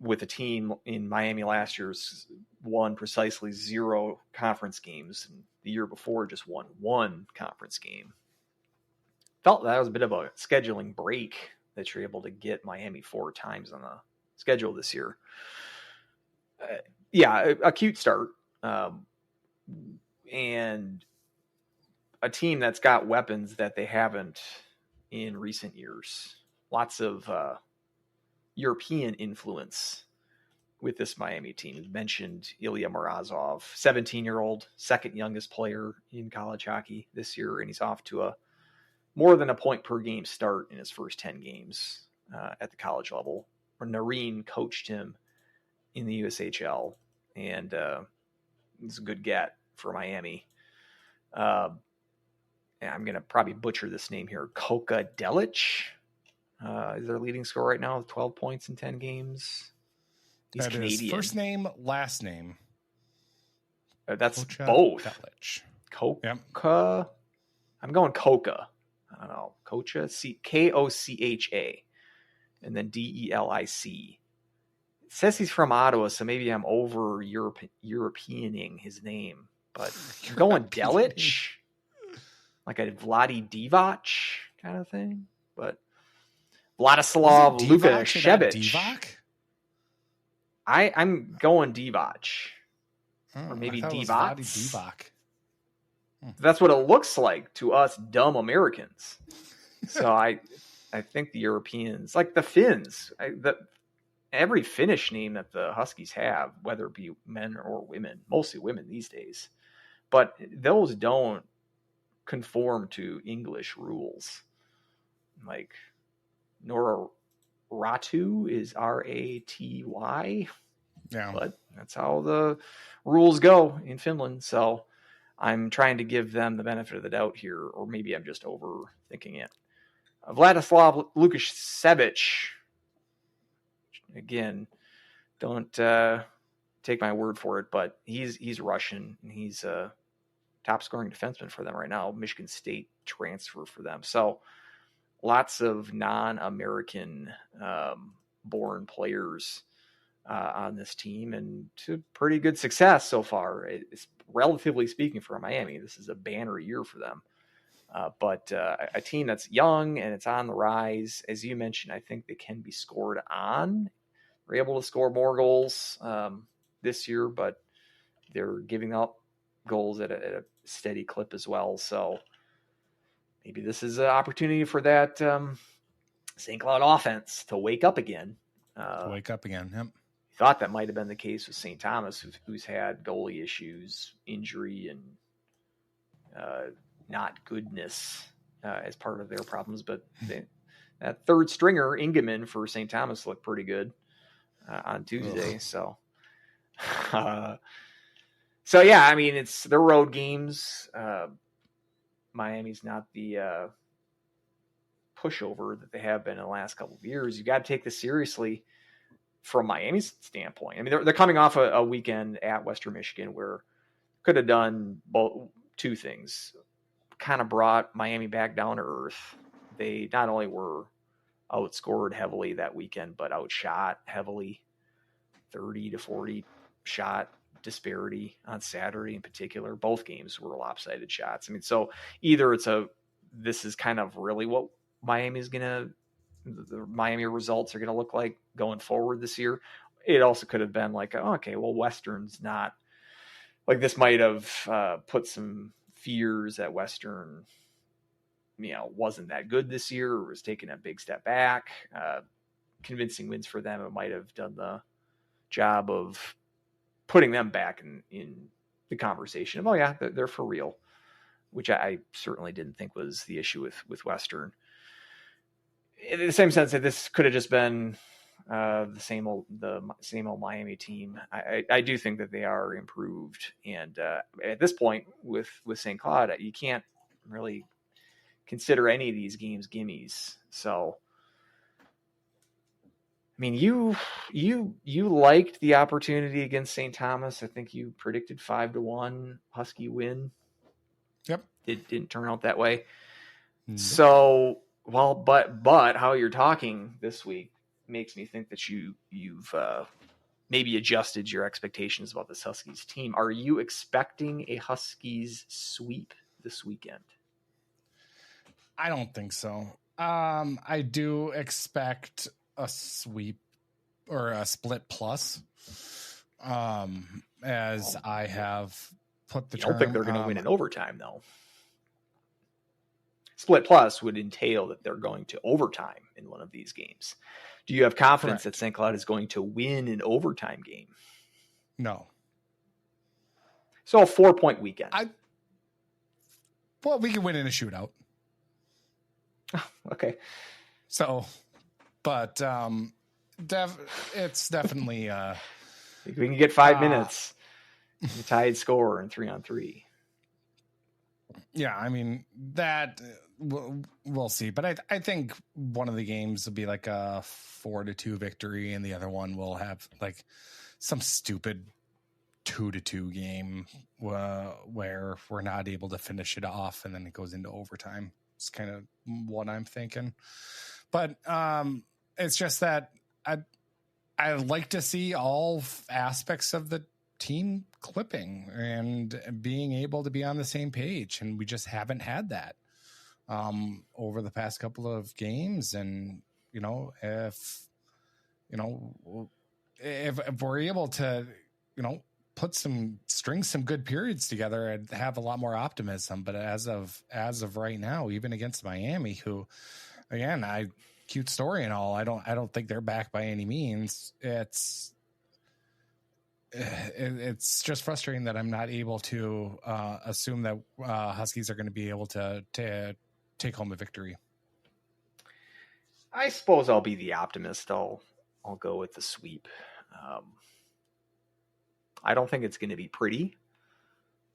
With a team in Miami last year's won precisely 0 conference games, and the year before just won 1 conference game. Felt that was a bit of a scheduling break that you're able to get Miami 4 times on the schedule this year. A cute start. And a team that's got weapons that they haven't in recent years. Lots of European influence with this Miami team. You mentioned Ilya Morozov, 17-year-old, second youngest player in college hockey this year, and he's off to a more than a point per game start in his first 10 games at the college level. Noreen coached him in the USHL, and it's a good get for Miami. I'm going to probably butcher this name here. Koka Delic is their leading scorer right now with 12 points in 10 games. He's that Canadian. Is first name, last name. That's Kocha both. Delic. Koka. Yep. I'm going Koka. I don't know. Kocha. Kocha. And then Delic. It says he's from Ottawa, so maybe I'm over Europeaning his name. But I'm going Delic. Like a Vladi Divac kind of thing. But Vladislav Luka Šebić. I'm going Divac. Or maybe Divac. That's what it looks like to us dumb Americans. So I think the Europeans, like the Finns, every Finnish name that the Huskies have, whether it be men or women, mostly women these days, but those don't conform to English rules. Like Nora Ratu is Raty, Yeah. but that's how the rules go in Finland. So I'm trying to give them the benefit of the doubt here, or maybe I'm just overthinking it. Vladislav Lukashevich, again, don't take my word for it, but he's Russian, and he's a top scoring defenseman for them right now. Michigan State transfer for them. So lots of non-American born players on this team, and to pretty good success so far. It's relatively speaking for Miami. This is a banner year for them. But a team that's young and it's on the rise, as you mentioned, I think they can be scored on. They're able to score more goals this year, but they're giving up goals at a steady clip as well. So maybe this is an opportunity for that St. Cloud offense to wake up again. Yep. Thought that might have been the case with St. Thomas, who's had goalie issues, injury, and not goodness as part of their problems. But that third stringer, Ingeman, for St. Thomas looked pretty good on Tuesday. Ugh. So yeah, I mean, it's the road games. Miami's not the pushover that they have been in the last couple of years. You got to take this seriously from Miami's standpoint. I mean, they're coming off a weekend at Western Michigan where could have done both two things. Kind of brought Miami back down to earth. They not only were outscored heavily that weekend, but outshot heavily, 30 to 40 shot disparity on Saturday in particular. Both games were lopsided shots. I mean, so either this is kind of really what the Miami results are going to look like going forward this year. It also could have been like, oh, okay, well, Western's not like, this might have put some fears that Western, wasn't that good this year, or was taking a big step back. Convincing wins for them, it might have done the job of putting them back in the conversation of, oh yeah, they're for real, which I certainly didn't think was the issue with Western. In the same sense that this could have just been the same old Miami team. I do think that they are improved, and at this point with St. Cloud, you can't really consider any of these games gimmies. So, I mean, you liked the opportunity against St. Thomas. I think you predicted 5-1 Husky win. Yep, it didn't turn out that way. Mm-hmm. So, well, but how you're talking this week makes me think that you've maybe adjusted your expectations about this Huskies team. Are you expecting a Huskies sweep this weekend? I don't think so. I do expect a sweep or a split plus. As I have put the term. I don't think they're going to win in overtime, though. Split plus would entail that they're going to overtime in one of these games. Do you have confidence that St. Cloud is going to win an overtime game? No. So a 4-point weekend. Well, we can win in a shootout. Okay. So, but it's definitely we can get 5 minutes, the tied score in 3-on-3. Yeah, I mean that we'll see, but I think one of the games will be like a 4-2 victory, and the other one will have like some stupid 2-2 game where we're not able to finish it off, and then it goes into overtime. It's kind of what I'm thinking, but it's just that I like to see all aspects of the team clipping and being able to be on the same page, and we just haven't had that over the past couple of games. And if we're able to string some good periods together, I'd have a lot more optimism. But as of right now, even against Miami, who again, cute story and all. I don't think they're back by any means. It's just frustrating that I'm not able to assume that Huskies are going to be able to take home a victory. I suppose I'll be the optimist. I'll go with the sweep. I don't think it's going to be pretty.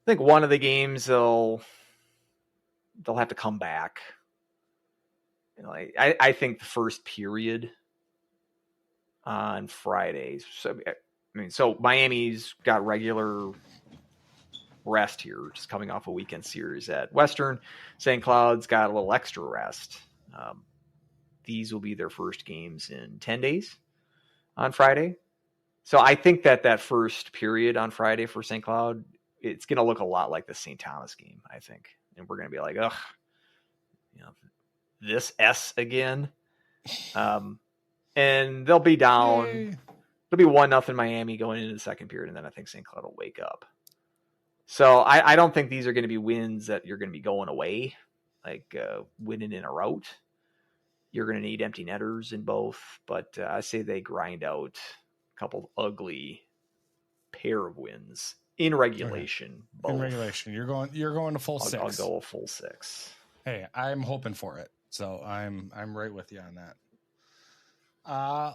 I think one of the games they'll have to come back. I think the first period on Fridays. So Miami's got regular rest here, just coming off a weekend series at Western. St. Cloud's got a little extra rest. These will be their first games in 10 days on Friday. So I think that first period on Friday for St. Cloud, it's going to look a lot like the St. Thomas game, I think. And we're going to be like, ugh, this S again. And they'll be down. Yay. It'll be 1-0 Miami going into the second period, and then I think St. Cloud will wake up. So I don't think these are going to be wins that you're going to be going away, like winning in a rout. You're going to need empty netters in both, but I say they grind out a couple ugly pair of wins in regulation. Okay. In regulation, you're going to full 6. I'll go a full 6. Hey, I'm hoping for it, so I'm right with you on that.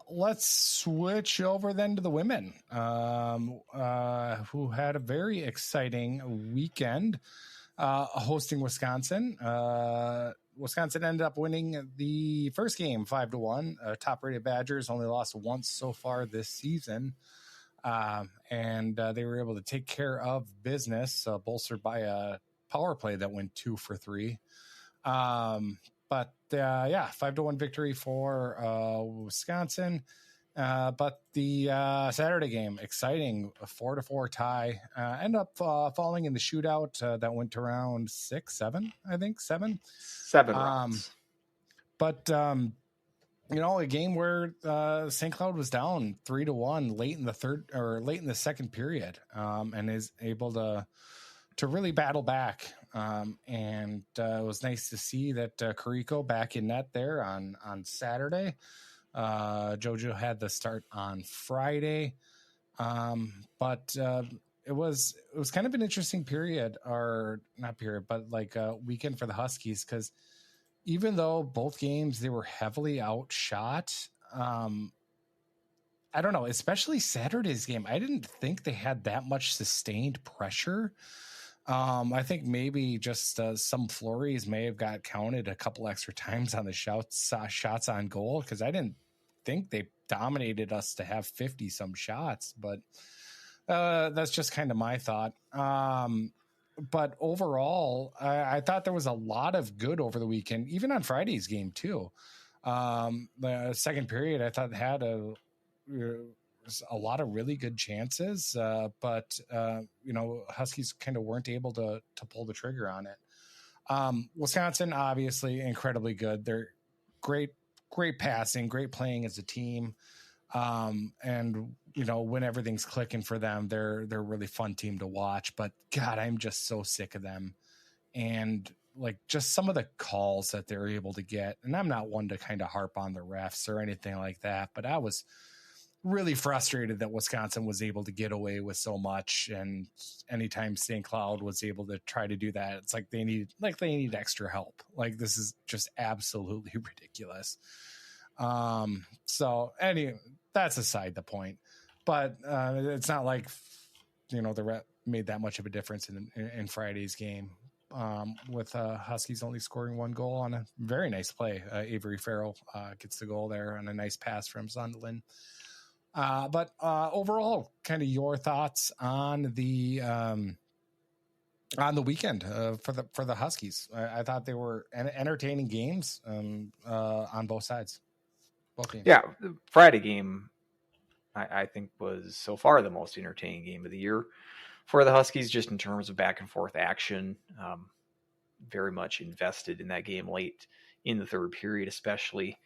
Let's switch over then to the women, who had a very exciting weekend hosting Wisconsin. Wisconsin ended up winning the first game 5-1. Top-rated Badgers only lost once so far this season, and they were able to take care of business, bolstered by a power play that went 2 for 3. But 5-1 victory for Wisconsin. But the Saturday game, exciting, a 4-4 tie. Ended up falling in the shootout that went to round 6, 7, I think 7. 7 rounds. But a game where St. Cloud was down 3-1 late in the second period, and is able to really battle back. And it was nice to see that Carrico back in net there on Saturday. Jojo had the start on Friday. But it was kind of an interesting period, or not period, but like a weekend for the Huskies, because even though both games they were heavily outshot, I don't know, especially Saturday's game, I didn't think they had that much sustained pressure. I think maybe just some flurries may have got counted a couple extra times on the shots on goal, because I didn't think they dominated us to have 50 some shots, but that's just kind of my thought. But overall, I thought there was a lot of good over the weekend, even on Friday's game too. The second period I thought had a lot of really good chances, but Huskies kind of weren't able to pull the trigger on it. Wisconsin, obviously incredibly good. They're great passing, great playing as a team. And when everything's clicking for them, they're a really fun team to watch, but God, I'm just so sick of them. And like just some of the calls that they're able to get. And I'm not one to kind of harp on the refs or anything like that, but I was really frustrated that Wisconsin was able to get away with so much. And anytime St. Cloud was able to try to do that, it's like they need extra help. Like this is just absolutely ridiculous. So anyway, that's aside the point, but it's not like, the rep made that much of a difference in Friday's game, with Huskies only scoring 1 goal on a very nice play. Avery Farrell gets the goal there on a nice pass from Sunderland. But overall, kind of your thoughts on the weekend for the Huskies. I thought they were entertaining games on both sides. Both games. Yeah, the Friday game, I think, was so far the most entertaining game of the year for the Huskies, just in terms of back and forth action. Very much invested in that game late in the third period, especially.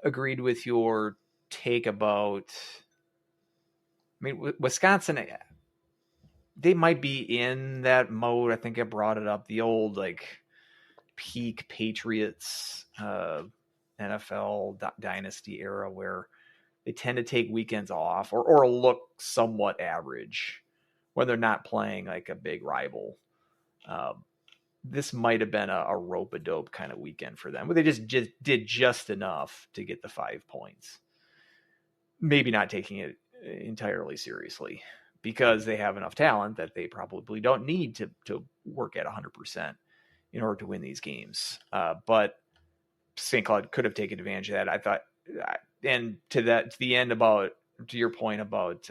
Agreed with your take about, Wisconsin, they might be in that mode. I think I brought it up, the old like peak Patriots NFL dynasty era where they tend to take weekends off or look somewhat average when they're not playing like a big rival. This might have been a rope-a-dope kind of weekend for them, but they just did just enough to get the 5 points. Maybe not taking it entirely seriously because they have enough talent that they probably don't need to work at 100% in order to win these games. But St. Cloud could have taken advantage of that. I thought, and to the end to your point about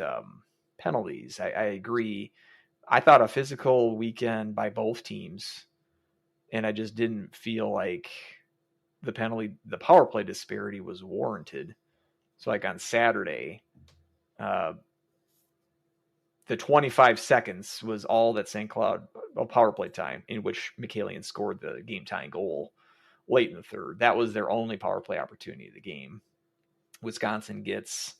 penalties, I agree. I thought a physical weekend by both teams, and I just didn't feel like the power play disparity was warranted. So like on Saturday, the 25 seconds was all that St. Cloud power play time in which Michaelian scored the game tying goal late in the third. That was their only power play opportunity of the game. Wisconsin gets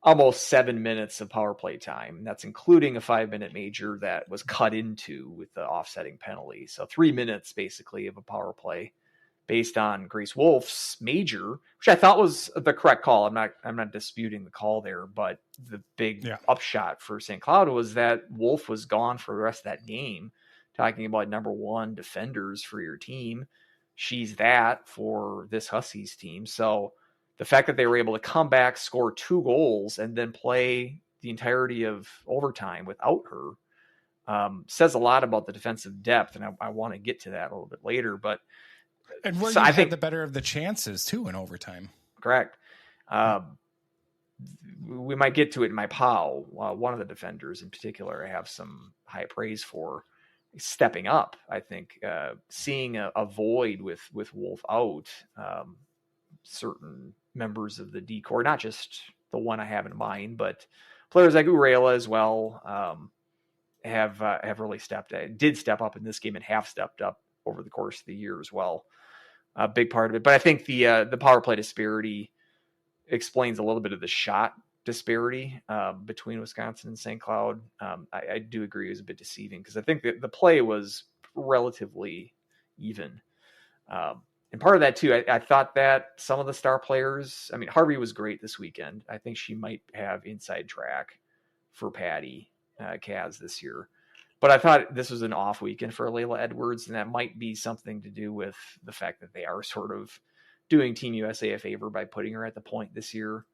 almost 7 minutes of power play time. And that's including a 5-minute major that was cut into with the offsetting penalty. So 3 minutes basically of a power play based on Grace Wolf's major, which I thought was the correct call. I'm not disputing the call there, but the big upshot for St. Cloud was that Wolf was gone for the rest of that game. Talking about number one defenders for your team. She's that for this Huskies team. So the fact that they were able to come back, score 2 goals, and then play the entirety of overtime without her says a lot about the defensive depth. And I want to get to that a little bit later. But and where I think the better of the chances too in overtime. Correct. We might get to it in my POW. One of the defenders in particular, I have some high praise for stepping up. I think seeing a void with Wolf out, certain members of the D corps, not just the one I have in mind, but players like Urela as well, have really did step up in this game and have stepped up over the course of the year as well. A big part of it. But I think the power play disparity explains a little bit of the shot disparity between Wisconsin and St. Cloud. I do agree it was a bit deceiving because I think that the play was relatively even. And part of that too, I thought that some of the star players, I mean, Harvey was great this weekend. I think she might have inside track for Patty Kaz this year. But I thought this was an off weekend for Layla Edwards, and that might be something to do with the fact that they are sort of doing Team USA a favor by putting her at the point this year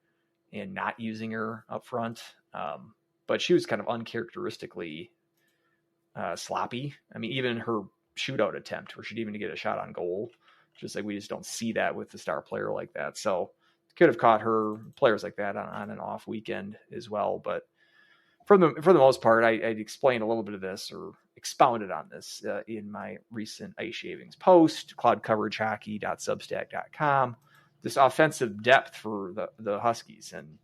and not using her up front. But she was kind of uncharacteristically sloppy. I mean, even her shootout attempt where she didn't even get a shot on goal, just like we just don't see that with the star player like that. So could have caught her players like that on an off weekend as well. But for the most part, I explained a little bit of this or expounded on this in my recent Ice Shavings post, cloudcoveragehockey.substack.com. This offensive depth for the Huskies, and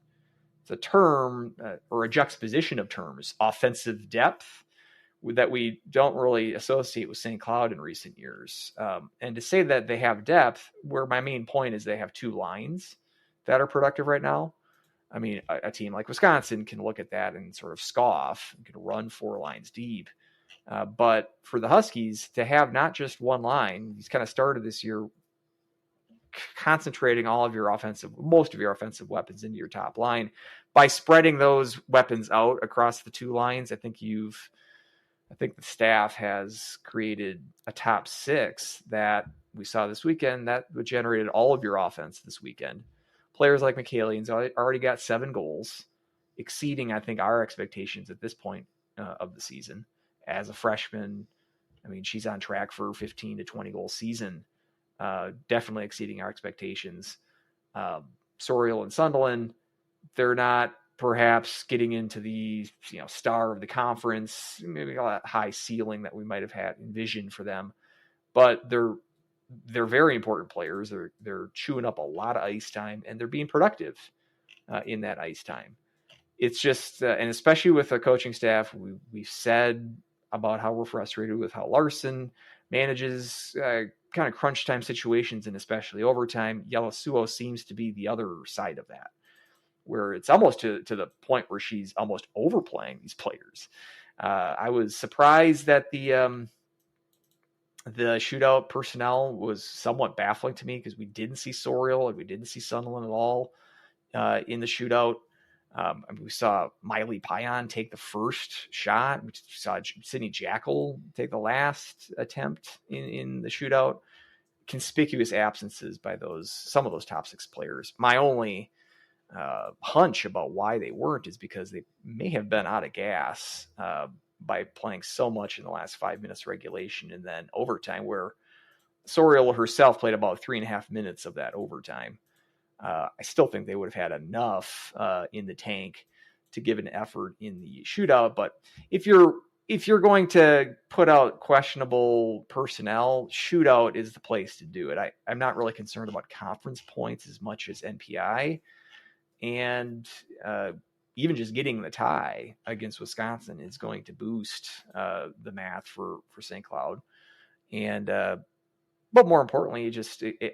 it's a term or a juxtaposition of terms, offensive depth, that we don't really associate with St. Cloud in recent years. And to say that they have depth, where my main point is they have 2 lines that are productive right now. I mean, a team like Wisconsin can look at that and sort of scoff and can run 4 lines deep. But for the Huskies to have not just one line, he's kind of started this year concentrating most of your offensive weapons into your top line by spreading those weapons out across the 2 lines. I think the staff has created a top 6 that we saw this weekend that generated all of your offense this weekend. Players like Michaelian's already got 7 goals, exceeding, I think, our expectations at this point of the season. As a freshman, I mean, she's on track for 15 to 20 goal season, definitely exceeding our expectations. Sorial and Sunderland, they're not perhaps getting into the star of the conference, maybe a high ceiling that we might have had envisioned for them, but they're very important players. They're chewing up a lot of ice time, and they're being productive in that ice time. It's just, and especially with the coaching staff, we've said about how we're frustrated with how Larson manages kind of crunch time situations, and especially overtime. Yelasuo seems to be the other side of that, where it's almost to the point where she's almost overplaying these players. I was surprised that the The shootout personnel was somewhat baffling to me because we didn't see Sorial and we didn't see Sunderland at all in the shootout. We saw Miley Pion take the first shot. We saw Sydney Jackal take the last attempt in the shootout. Conspicuous absences by some of those top 6 players. My only hunch about why they weren't is because they may have been out of gas by playing so much in the last 5 minutes regulation and then overtime, where Sorial herself played about 3.5 minutes of that overtime. I still think they would have had enough in the tank to give an effort in the shootout. But if you're going to put out questionable personnel, shootout is the place to do it. I'm not really concerned about conference points as much as NPI. And even just getting the tie against Wisconsin is going to boost the math for St. Cloud. And but more importantly,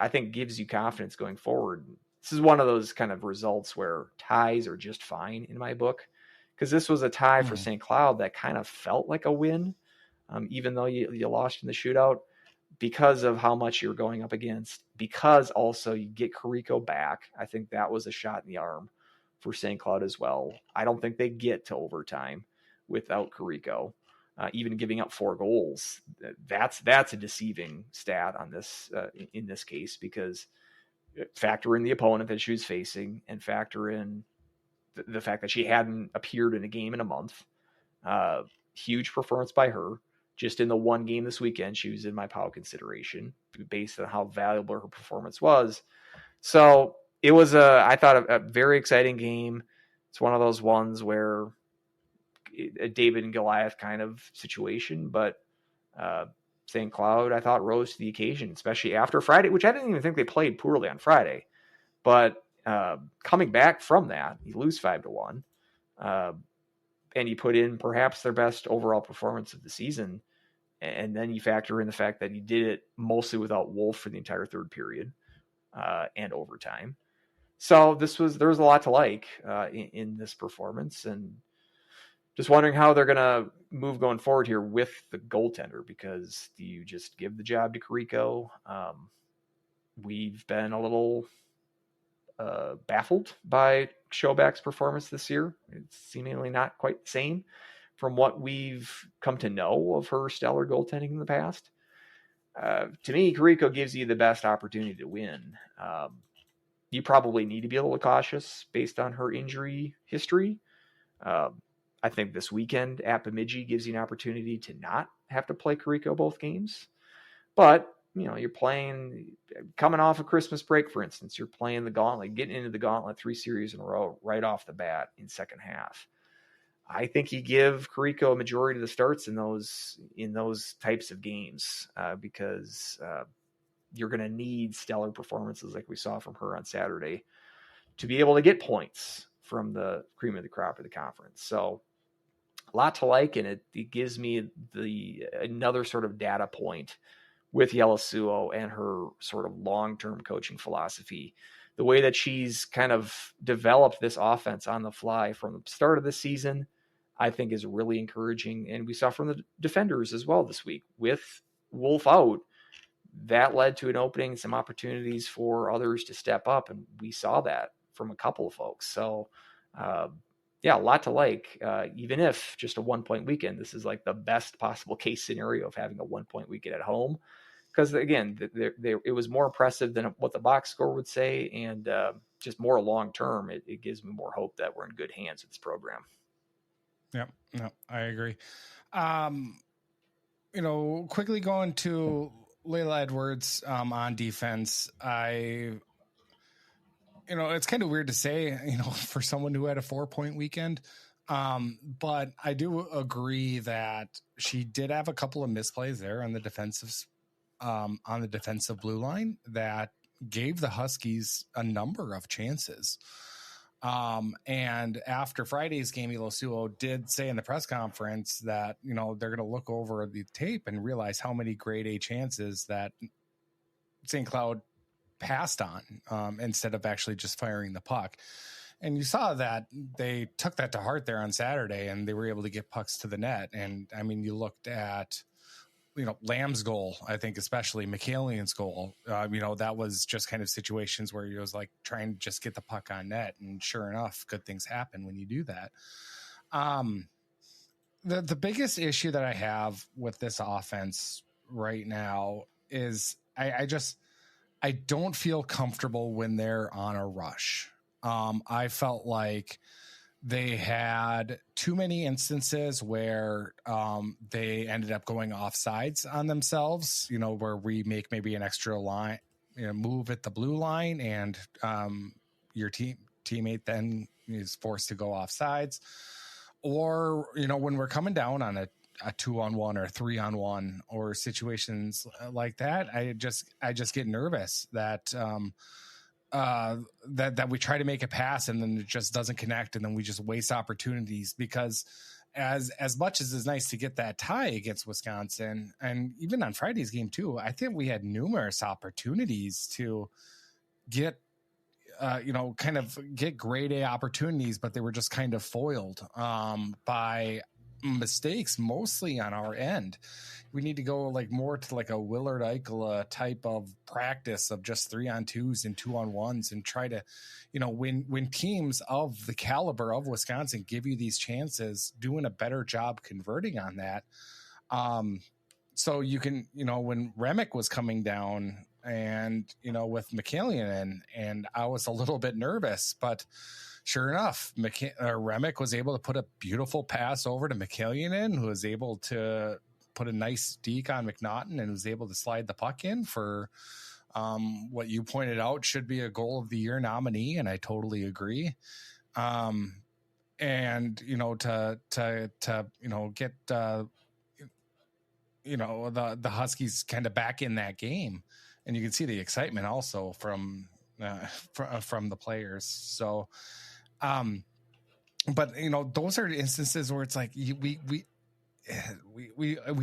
I think gives you confidence going forward. This is one of those kind of results where ties are just fine in my book, because this was a tie for St. Cloud that kind of felt like a win, even though you lost in the shootout, because of how much you're going up against, because also you get Carrico back. I think that was a shot in the arm for St. Cloud as well. I don't think they get to overtime without Carrico. Even giving up 4 goals, that's a deceiving stat on this in this case, because factor in the opponent that she was facing and factor in the fact that she hadn't appeared in a game in a month. Huge performance by her. Just in the one game this weekend, she was in my POW consideration based on how valuable her performance was. So it was I thought a very exciting game. It's one of those ones where a David and Goliath kind of situation, but St. Cloud, I thought, rose to the occasion, especially after Friday, which I didn't even think they played poorly on Friday. But coming back from that, you lose 5-1, and you put in perhaps their best overall performance of the season, and then you factor in the fact that you did it mostly without Wolf for the entire third period and overtime. So there was a lot to like in this performance, and just wondering how they're going to move going forward here with the goaltender, because do you just give the job to Carrico? We've been a little baffled by Schoback's performance this year. It's seemingly not quite the same from what we've come to know of her stellar goaltending in the past. To me, Carrico gives you the best opportunity to win. You probably need to be a little cautious based on her injury history. I think this weekend at Bemidji gives you an opportunity to not have to play Carrico both games. But, you're coming off a Christmas break, for instance, you're playing the gauntlet, getting into the gauntlet 3 series in a row right off the bat in second half. I think you give Carrico a majority of the starts in those types of games because you're going to need stellar performances like we saw from her on Saturday to be able to get points from the cream of the crop of the conference. So a lot to like, and it gives me another sort of data point with Yelasuo and her sort of long-term coaching philosophy. The way that she's kind of developed this offense on the fly from the start of the season, I think is really encouraging. And we saw from the defenders as well this week with Wolf out, that led to an opening, some opportunities for others to step up. And we saw that from a couple of folks. So, a lot to like, even if just a 1-point weekend. This is like the best possible case scenario of having a 1-point weekend at home. Because, again, it was more impressive than what the box score would say. And just more long-term, it gives me more hope that we're in good hands with this program. Yep. No, I agree. Quickly going to Layla Edwards on defense. It's kind of weird to say, for someone who had a 4-point weekend. But I do agree that she did have a couple of misplays there on the defensive blue line that gave the Huskies a number of chances. And after Friday's game, Yelasuo did say in the press conference that, they're going to look over the tape and realize how many grade A chances that St. Cloud passed on instead of actually just firing the puck. And you saw that they took that to heart there on Saturday, and they were able to get pucks to the net. And I mean, you looked at Lamb's goal, I think, especially McCallian's goal, that was just kind of situations where he was like trying to just get the puck on net. And sure enough, good things happen when you do that. The biggest issue that I have with this offense right now is I don't feel comfortable when they're on a rush. I felt like they had too many instances where they ended up going offsides on themselves, where we make maybe an extra line, move at the blue line, and your teammate then is forced to go offsides. Or, when we're coming down on a 2-on-1 or 3-on-1 or situations like that, I just get nervous that that we try to make a pass and then it just doesn't connect, and then we just waste opportunities. Because as much as it's nice to get that tie against Wisconsin, and even on Friday's game too, I think we had numerous opportunities to get kind of get grade A opportunities, but they were just kind of foiled by mistakes, mostly on our end. We need to go more to a Willard Eichela type of practice of just 3-on-2s and 2-on-1s, and try to, when teams of the caliber of Wisconsin give you these chances, doing a better job converting on that. So you can, when Remick was coming down and, with McCallion and I was a little bit nervous, but sure enough, Remick was able to put a beautiful pass over to McCallion, who was able to put a nice deke on McNaughton and was able to slide the puck in for what you pointed out should be a goal of the year nominee. And I totally agree. And, to get, the Huskies kind of back in that game, and you can see the excitement also from the players. So, but those are instances where it's like we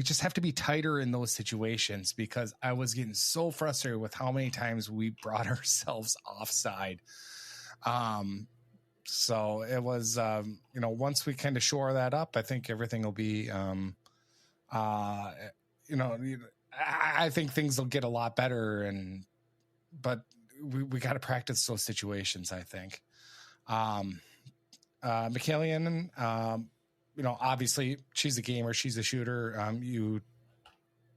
just have to be tighter in those situations, because I was getting so frustrated with how many times we brought ourselves offside. So it was, once we kind of shore that up, I think everything will be, I think things will get a lot better, but we got to practice those situations, I think. McCallion, obviously she's a gamer, she's a shooter. You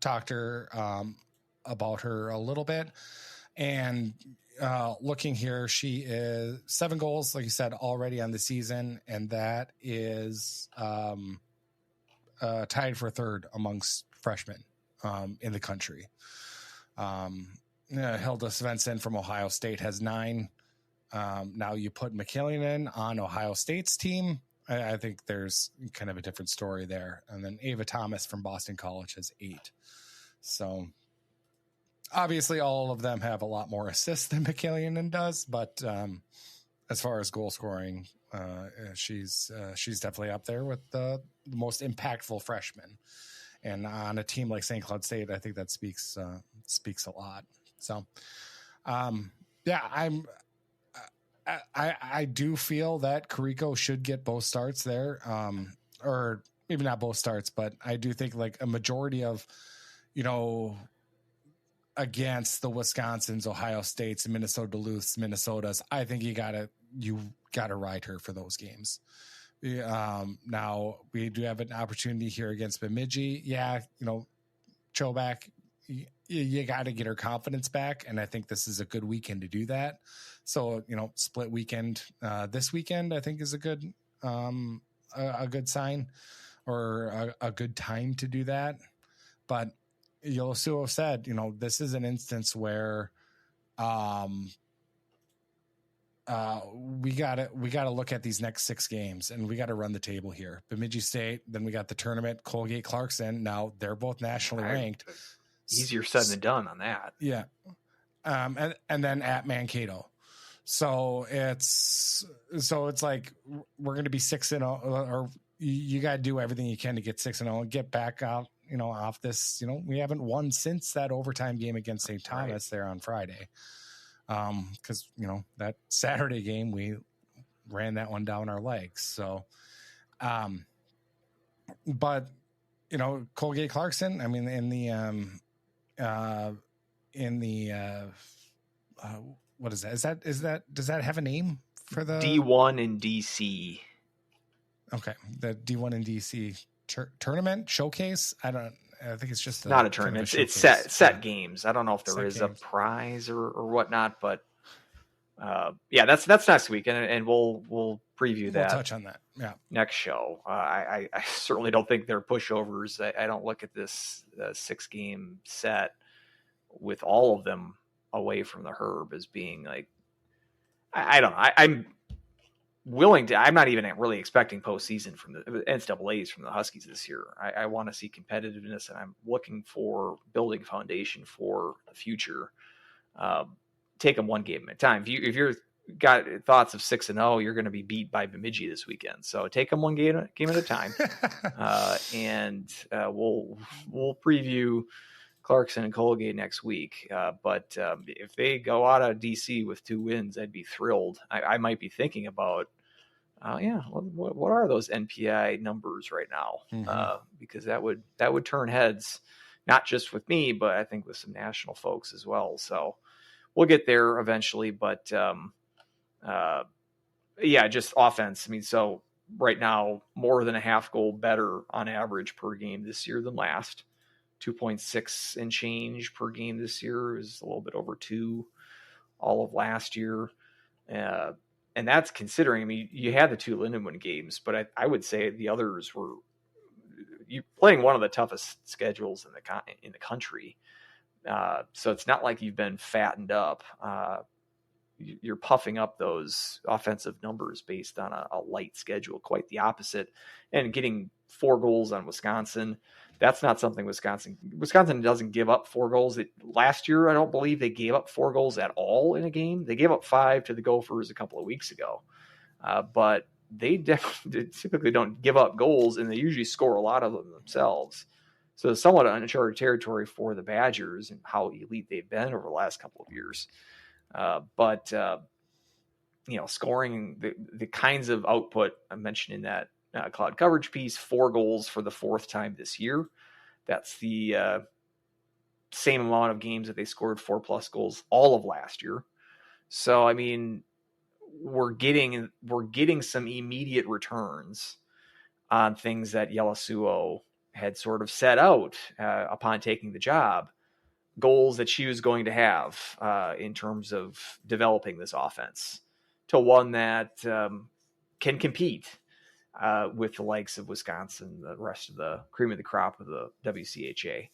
talked to her about her a little bit, and looking here, she is 7 goals, like you said, already on the season, and that is tied for third amongst freshmen in the country. Hilda Svensson from Ohio State has 9. Now you put McCallion on Ohio State's team, I think there's kind of a different story there. And then Ava Thomas from Boston College has 8. So obviously all of them have a lot more assists than McCallion does, but as far as goal scoring, she's definitely up there with the most impactful freshman. And on a team like St. Cloud State, I think that speaks a lot. So, I do feel that Carrico should get both starts there, or maybe not both starts, but I do think like a majority of, against the Wisconsins, Ohio States, Minnesota Duluths, Minnesotas, I think you gotta ride her for those games. Now we do have an opportunity here against Bemidji. Chobak, you got to get her confidence back. And I think this is a good weekend to do that. So, split weekend, this weekend, I think is a good sign, or a good time to do that. But Yosuo said, this is an instance where, we gotta look at these next 6 games, and we got to run the table here. Bemidji State, then we got the tournament, Colgate Clarkson. Now they're both nationally ranked. Easier said than done on that. Yeah. And then at Mankato. So it's like, we're going to be 6-0, or you got to do everything you can to get 6-0 and get back out, off this, we haven't won since that overtime game against St. Thomas there on Friday. Cause that Saturday game, we ran that one down our legs. So, but Colgate Clarkson. I mean, what is that? Does that have a name for the D1 in DC? Okay, the D1 and DC tournament showcase. I think it's just not a tournament. Kind of it's set games. I don't know if there is a prize or whatnot, but that's next week, and we'll preview that. We'll touch on that. Yeah, next show. I certainly don't think they're pushovers. I don't look at this 6-game set with all of them away from the Herb as being like, I don't know. I'm willing to. I'm not even really expecting postseason from the NCAAs from the Huskies this year. I want to see competitiveness, and I'm looking for building foundation for the future. Take them one game at a time. If you're got thoughts of 6-0, you're going to be beat by Bemidji this weekend. So take them one game at a time, and we'll preview Clarkson and Colgate next week. But if they go out of DC with 2 wins, I'd be thrilled. I might be thinking about, what are those NPI numbers right now? Mm-hmm. Because that would turn heads, not just with me, but I think with some national folks as well. So we'll get there eventually. But just offense. I mean, so right now, more than a half goal better on average per game this year than last. 2.6 and change per game this year is a little bit over 2 all of last year. And that's considering, I mean, you had the 2 Lindenwood games, but I would say the others were you playing one of the toughest schedules in the country. So it's not like you've been fattened up. You're puffing up those offensive numbers based on a light schedule, quite the opposite. And getting 4 goals on Wisconsin, that's not something Wisconsin doesn't give up 4 goals. Last year, I don't believe they gave up 4 goals at all in a game. They gave up 5 to the Gophers a couple of weeks ago. But they typically don't give up goals, and they usually score a lot of them themselves. So it's somewhat uncharted territory for the Badgers and how elite they've been over the last couple of years. But scoring the kinds of output I mentioned in that cloud coverage piece, 4 goals for the 4th time this year. That's the same amount of games that they scored 4+ goals all of last year. So, I mean, we're getting some immediate returns on things that Yelasuo had sort of set out upon taking the job, goals that she was going to have in terms of developing this offense to one that can compete with the likes of Wisconsin, the rest of the cream of the crop of the WCHA.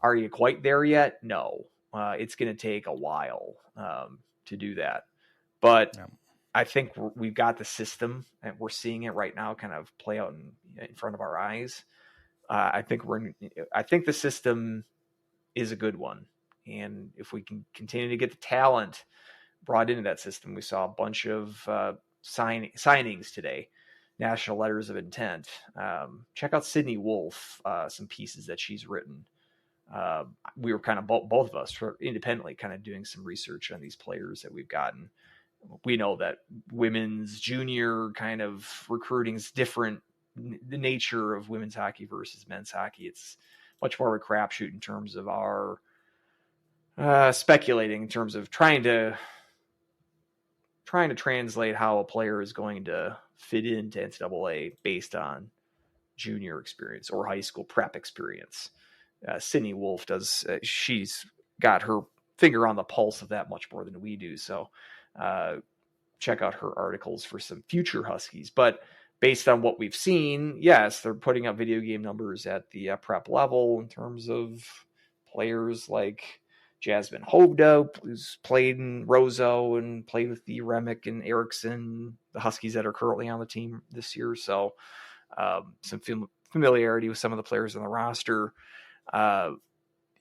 Are you quite there yet? No. It's going to take a while to do that. But I think we've got the system, and we're seeing it right now kind of play out in front of our eyes. I think the system is a good one. And if we can continue to get the talent brought into that system, we saw a bunch of signings today, national letters of intent. Check out Sydney Wolf, some pieces that she's written. We were kind of both of us independently kind of doing some research on these players that we've gotten. We know that women's junior kind of recruiting is different. The nature of women's hockey versus men's hockey, it's much more of a crapshoot in terms of our speculating, in terms of trying to translate how a player is going to fit into NCAA based on junior experience or high school prep experience. Sydney Wolf does. She's got her finger on the pulse of that much more than we do. So check out her articles for some future Huskies. But based on what we've seen, yes, they're putting up video game numbers at the prep level in terms of players like Jasmine Hovda, who's played in Roseau and played with the Remick and Erickson, the Huskies that are currently on the team this year. So some familiarity with some of the players on the roster.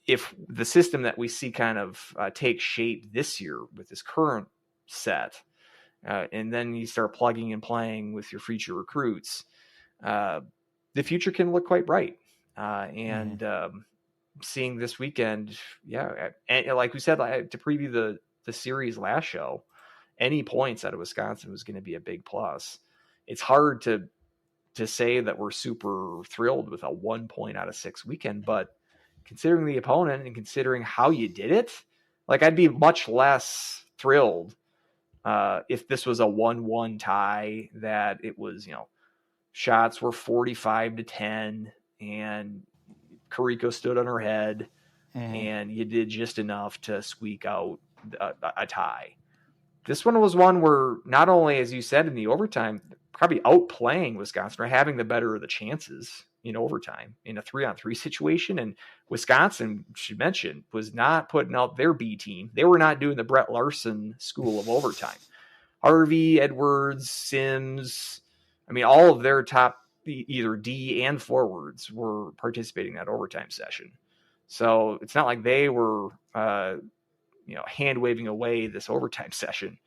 If the system that we see kind of take shape this year with this current set, and then you start plugging and playing with your future recruits, the future can look quite bright. Seeing this weekend, and like we said, to preview the series last show, any points out of Wisconsin was going to be a big plus. It's hard to to say that we're super thrilled with a 1 point out of 6 weekend, but considering the opponent and considering how you did it, like I'd be much less thrilled if this was a 1-1 tie, that it was, shots were 45-10 and Carico stood on her head and you did just enough to squeak out a tie. This one was one where not only, as you said, in the overtime, probably outplaying Wisconsin or having the better of the chances in overtime in a 3-on-3 situation. And Wisconsin, she mentioned, was not putting out their B team. They were not doing the Brett Larson school of overtime. Harvey, Edwards, Sims, I mean, all of their top either D and forwards were participating in that overtime session. So it's not like they were, hand waving away this overtime session.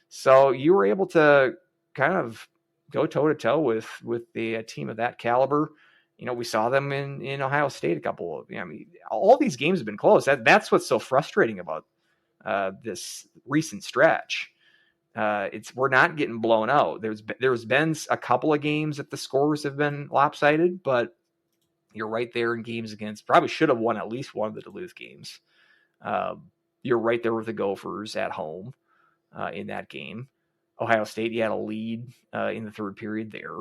So you were able to kind of go toe to toe with the team of that caliber. We saw them in Ohio State a couple of, all these games have been close. That's what's so frustrating about this recent stretch. We're not getting blown out. There's been a couple of games that the scores have been lopsided, but you're right there in games against, probably should have won at least one of the Duluth games. You're right there with the Gophers at home in that game. Ohio State, you had a lead in the third period there.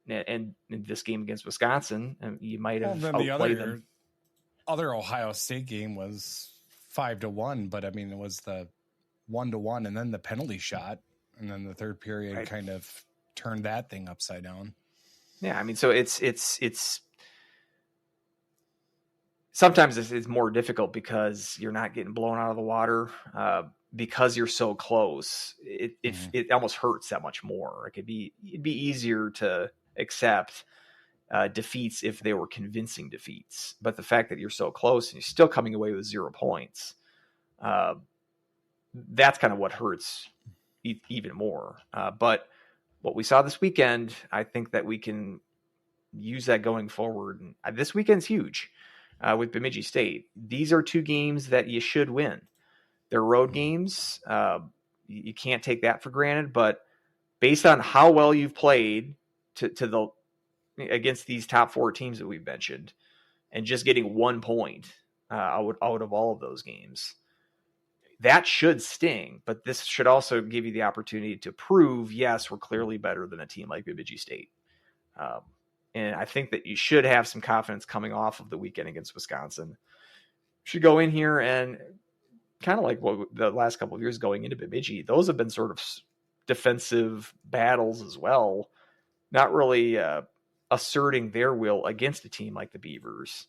And in this game against Wisconsin, you might have outplayed them. Other Ohio State game was 5-1, but I mean, it was the 1-1 and then the penalty shot. And then the third period kind of turned that thing upside down. Yeah. I mean, so it's sometimes it's more difficult because you're not getting blown out of the water because you're so close. It almost hurts that much more. It'd be easier to accept defeats if they were convincing defeats, but the fact that you're so close and you're still coming away with 0 points, that's kind of what hurts even more. But what we saw this weekend, I think that we can use that going forward. And this weekend's huge with Bemidji State. These are 2 games that you should win. They're road games. You can't take that for granted, but based on how well you've played against these top 4 teams that we've mentioned, and just getting 1 point out of all of those games, that should sting. But this should also give you the opportunity to prove, yes, we're clearly better than a team like Bemidji State. And I think that you should have some confidence coming off of the weekend against Wisconsin. You should go in here and kind of like what the last couple of years going into Bemidji, those have been sort of defensive battles as well, not really asserting their will against a team like the Beavers.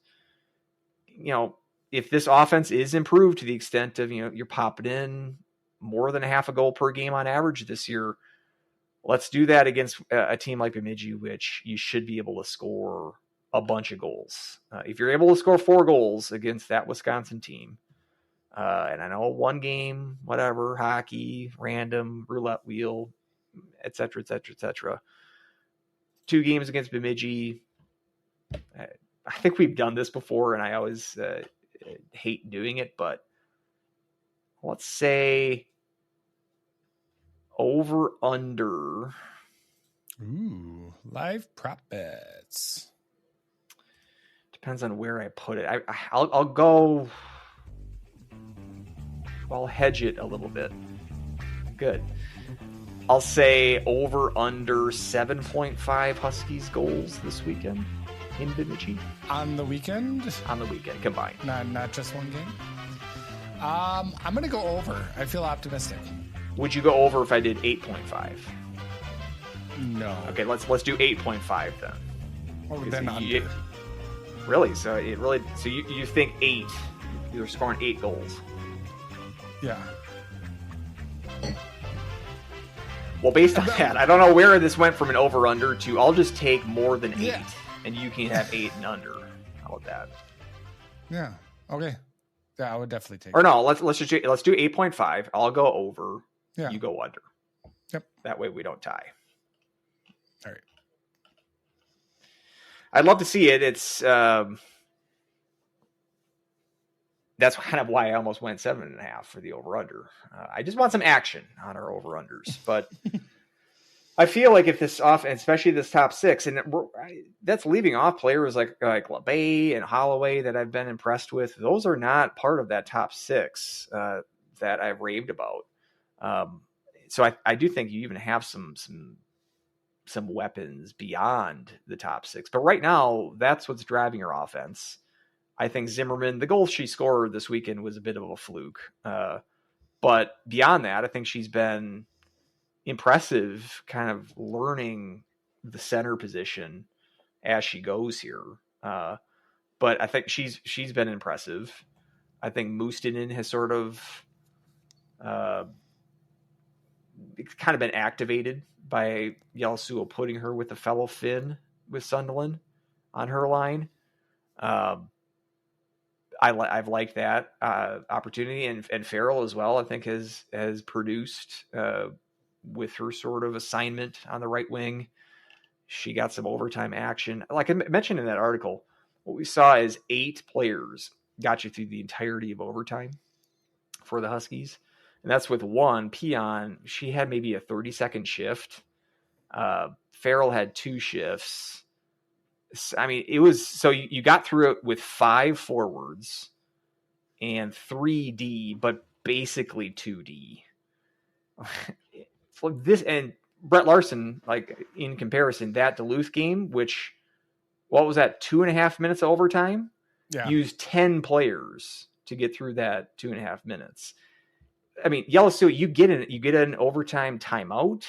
If this offense is improved to the extent of, you're popping in more than a half a goal per game on average this year, let's do that against a team like Bemidji, which you should be able to score a bunch of goals. If you're able to score 4 goals against that Wisconsin team, and I know 1 game, whatever, hockey, random, roulette wheel, et cetera, et cetera, et cetera. 2 games against Bemidji. I think we've done this before, and I always hate doing it, but let's say over under. Ooh, live prop bets. Depends on where I put it. I'll go. I'll hedge it a little bit. Good. I'll say over under 7.5 Huskies goals this weekend in Bemidji. On the weekend? On the weekend combined. Not just one game. I'm gonna go over. I feel optimistic. Would you go over if I did 8.5? No. Okay, let's do 8.5 then. Well, then under. Really? So you think 8? You're scoring 8 goals. Yeah. Well, based on that, I don't know where this went from an over-under to I'll just take more than 8, and you can have 8 and under. How about that? Yeah. Okay. Yeah, I would definitely take. Or no, let's do 8.5. I'll go over. Yeah. You go under. Yep. That way we don't tie. All right. I'd love to see it. It's that's kind of why I almost went 7.5 for the over-under. I just want some action on our over-unders, but I feel like if this off, especially this top six, and that's leaving off players like LeBay and Holloway that I've been impressed with. Those are not part of that top six that I've raved about. So I do think you even have some weapons beyond the top six. But right now, that's what's driving your offense. I think Zimmerman, the goal she scored this weekend was a bit of a fluke. But beyond that, I think she's been impressive, kind of learning the center position as she goes here. But I think she's been impressive. I think Mustinen has sort of kind of been activated by Yelasuo putting her with a fellow Finn with Sunderland on her line. I've liked that opportunity, and Farrell as well. I think has produced with her sort of assignment on the right wing. She got some overtime action. Like I mentioned in that article, what we saw is 8 players got you through the entirety of overtime for the Huskies. And that's with one peon. She had maybe a 30-second shift. Farrell had 2 shifts. I mean, it was so you got through it with 5 forwards and 3D, but basically 2D. So this and Brett Larson, like in comparison, that Duluth game, which what was that, 2.5 minutes of overtime? Yeah. Used 10 players to get through that 2.5 minutes. I mean, Yelasuo, you get an overtime timeout.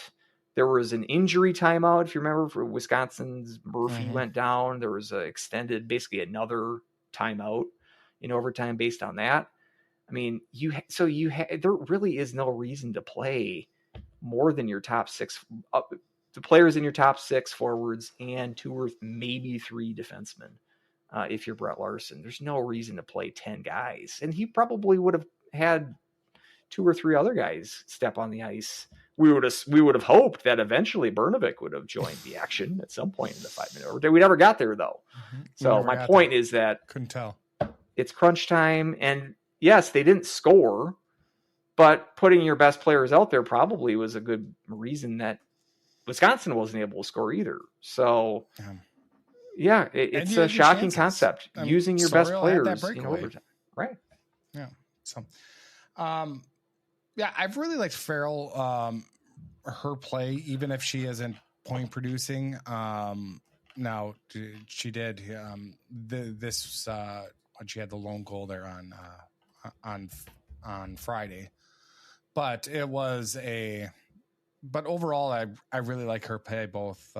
There was an injury timeout, if you remember, for Wisconsin's Murphy went down. There was basically another timeout in overtime based on that. I mean, there really is no reason to play more than your top 6, the players in your top 6 forwards and 2 or maybe 3 defensemen. If you're Brett Larson, there's no reason to play 10 guys, and he probably would have had 2 or 3 other guys step on the ice. We would have hoped that eventually Brnovic would have joined the action at some point in the 5-minute overtime. We never got there though. So my point is that couldn't tell. It's crunch time, and yes, they didn't score, but putting your best players out there probably was a good reason that Wisconsin wasn't able to score either. So yeah, it's a shocking concept. Using your best players in overtime. Right. Yeah. So yeah, I've really liked Farrell, her play, even if she isn't point producing. Now she did this when she had the lone goal there on Friday, but but overall, I really like her play both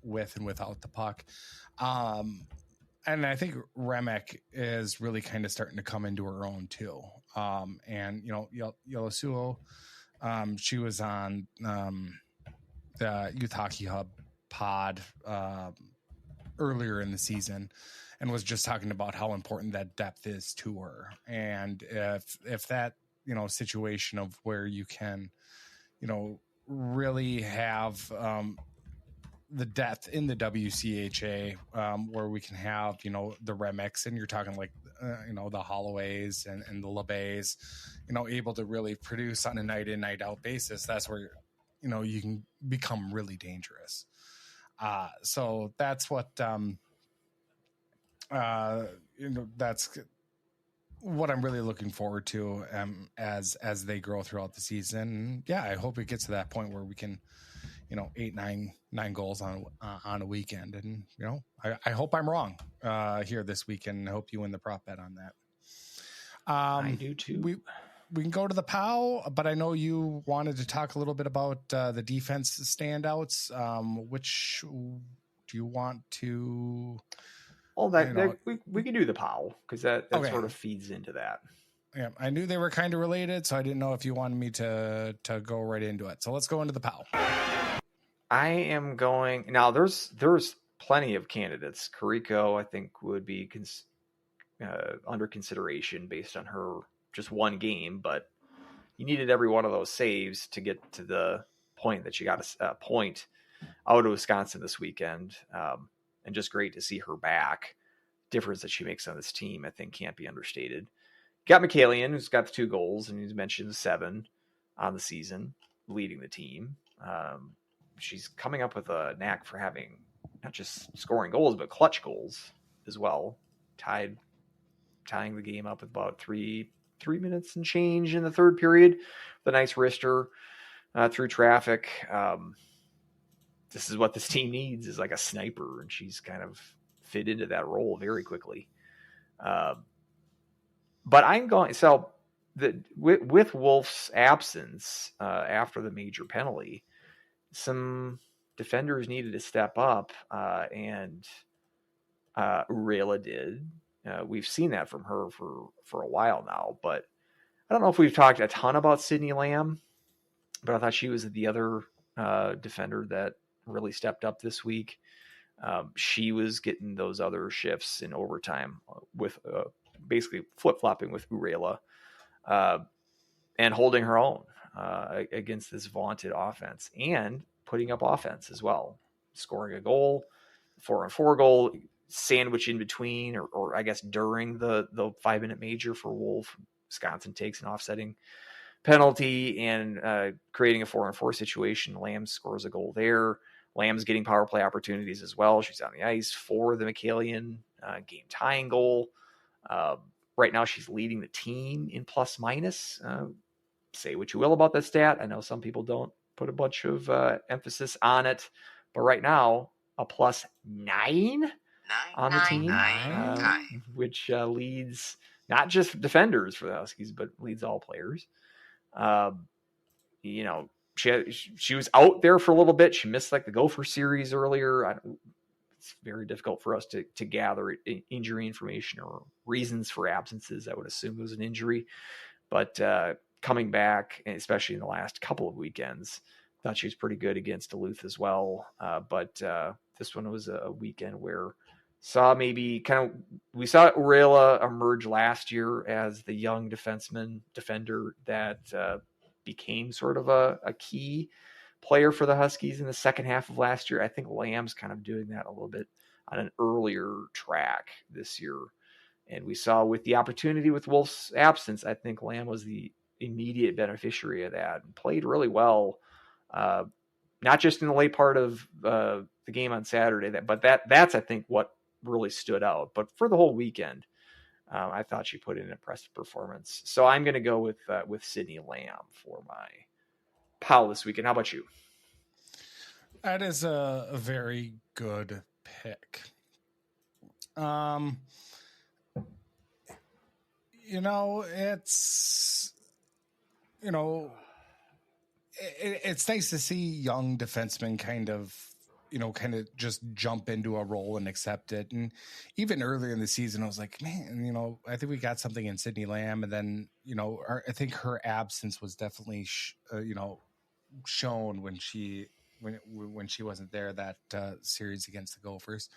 with and without the puck. And I think Remek is really kind of starting to come into her own too. And Yelasuo, she was on the Youth Hockey Hub pod earlier in the season and was just talking about how important that depth is to her. And if that, situation of where you can, really have the depth in the WCHA, where we can have, the Remix, and you're talking like, the Holloways and the LeBays, able to really produce on a night in, night out basis. That's where, you can become really dangerous. So that's what, that's what I'm really looking forward to, as they grow throughout the season. Yeah, I hope it gets to that point where we can, 8, 9 goals on a weekend. And, I hope I'm wrong here this weekend. I hope you win the prop bet on that. I do too. We can go to the POW, but I know you wanted to talk a little bit about the defense standouts. Which do you want to? Well, we can do the POW because that okay. Sort of feeds into that. Yeah, I knew they were kind of related, so I didn't know if you wanted me to go right into it. So let's go into the POW. I am going now. There's plenty of candidates. Kariko, I think, would be under consideration based on her just one game, but you needed every one of those saves to get to the point that you got a point out of Wisconsin this weekend. And just great to see her back. Difference that she makes on this team, I think, can't be understated. Got McCallion, who's got the 2 goals, and he's mentioned 7 on the season, leading the team. she's coming up with a knack for having not just scoring goals, but clutch goals as well. Tying the game up with about 3 minutes and change in the third period. The nice wrister through traffic. This is what this team needs, is like a sniper, and she's kind of fit into that role very quickly. But I'm going so with Wolf's absence after the major penalty, some defenders needed to step up, and Urela did. We've seen that from her for a while now, but I don't know if we've talked a ton about Sydney Lamb, but I thought she was the other defender that really stepped up this week. She was getting those other shifts in overtime with basically flip-flopping with Urela and holding her own against this vaunted offense and putting up offense as well, scoring a goal, 4-on-4 goal, sandwich in between, or I guess during the 5-minute major for Wolf. Wisconsin takes an offsetting penalty and creating a 4-on-4 situation. Lamb scores a goal there. Lamb's getting power play opportunities as well. She's on the ice for the McCallion game tying goal. Right now she's leading the team in plus minus. Say what you will about that stat. I know some people don't put a bunch of emphasis on it, but right now a plus 9 on the team, which leads not just defenders for the Huskies, but leads all players. She was out there for a little bit. She missed like the Gopher series earlier. It's very difficult for us to gather injury information or reasons for absences. I would assume it was an injury, but coming back, especially in the last couple of weekends, thought she was pretty good against Duluth as well. But this one was a weekend where we saw Urela emerge last year as the young defender that became sort of a key player for the Huskies in the second half of last year. I think Lamb's kind of doing that a little bit on an earlier track this year. And we saw with the opportunity with Wolf's absence, I think Lamb was the immediate beneficiary of that and played really well. Not just in the late part of the game on Saturday, but that's, I think, what really stood out. But for the whole weekend, I thought she put in an impressive performance. So I'm going to go with Sydney Lamb for my pal this weekend. How about you? That is a very good pick. It's nice to see young defensemen kind of just jump into a role and accept it. And even earlier in the season, I was like, man, I think we got something in Sydney Lamb. And then, I think her absence was definitely, shown when she wasn't there that series against the Gophers.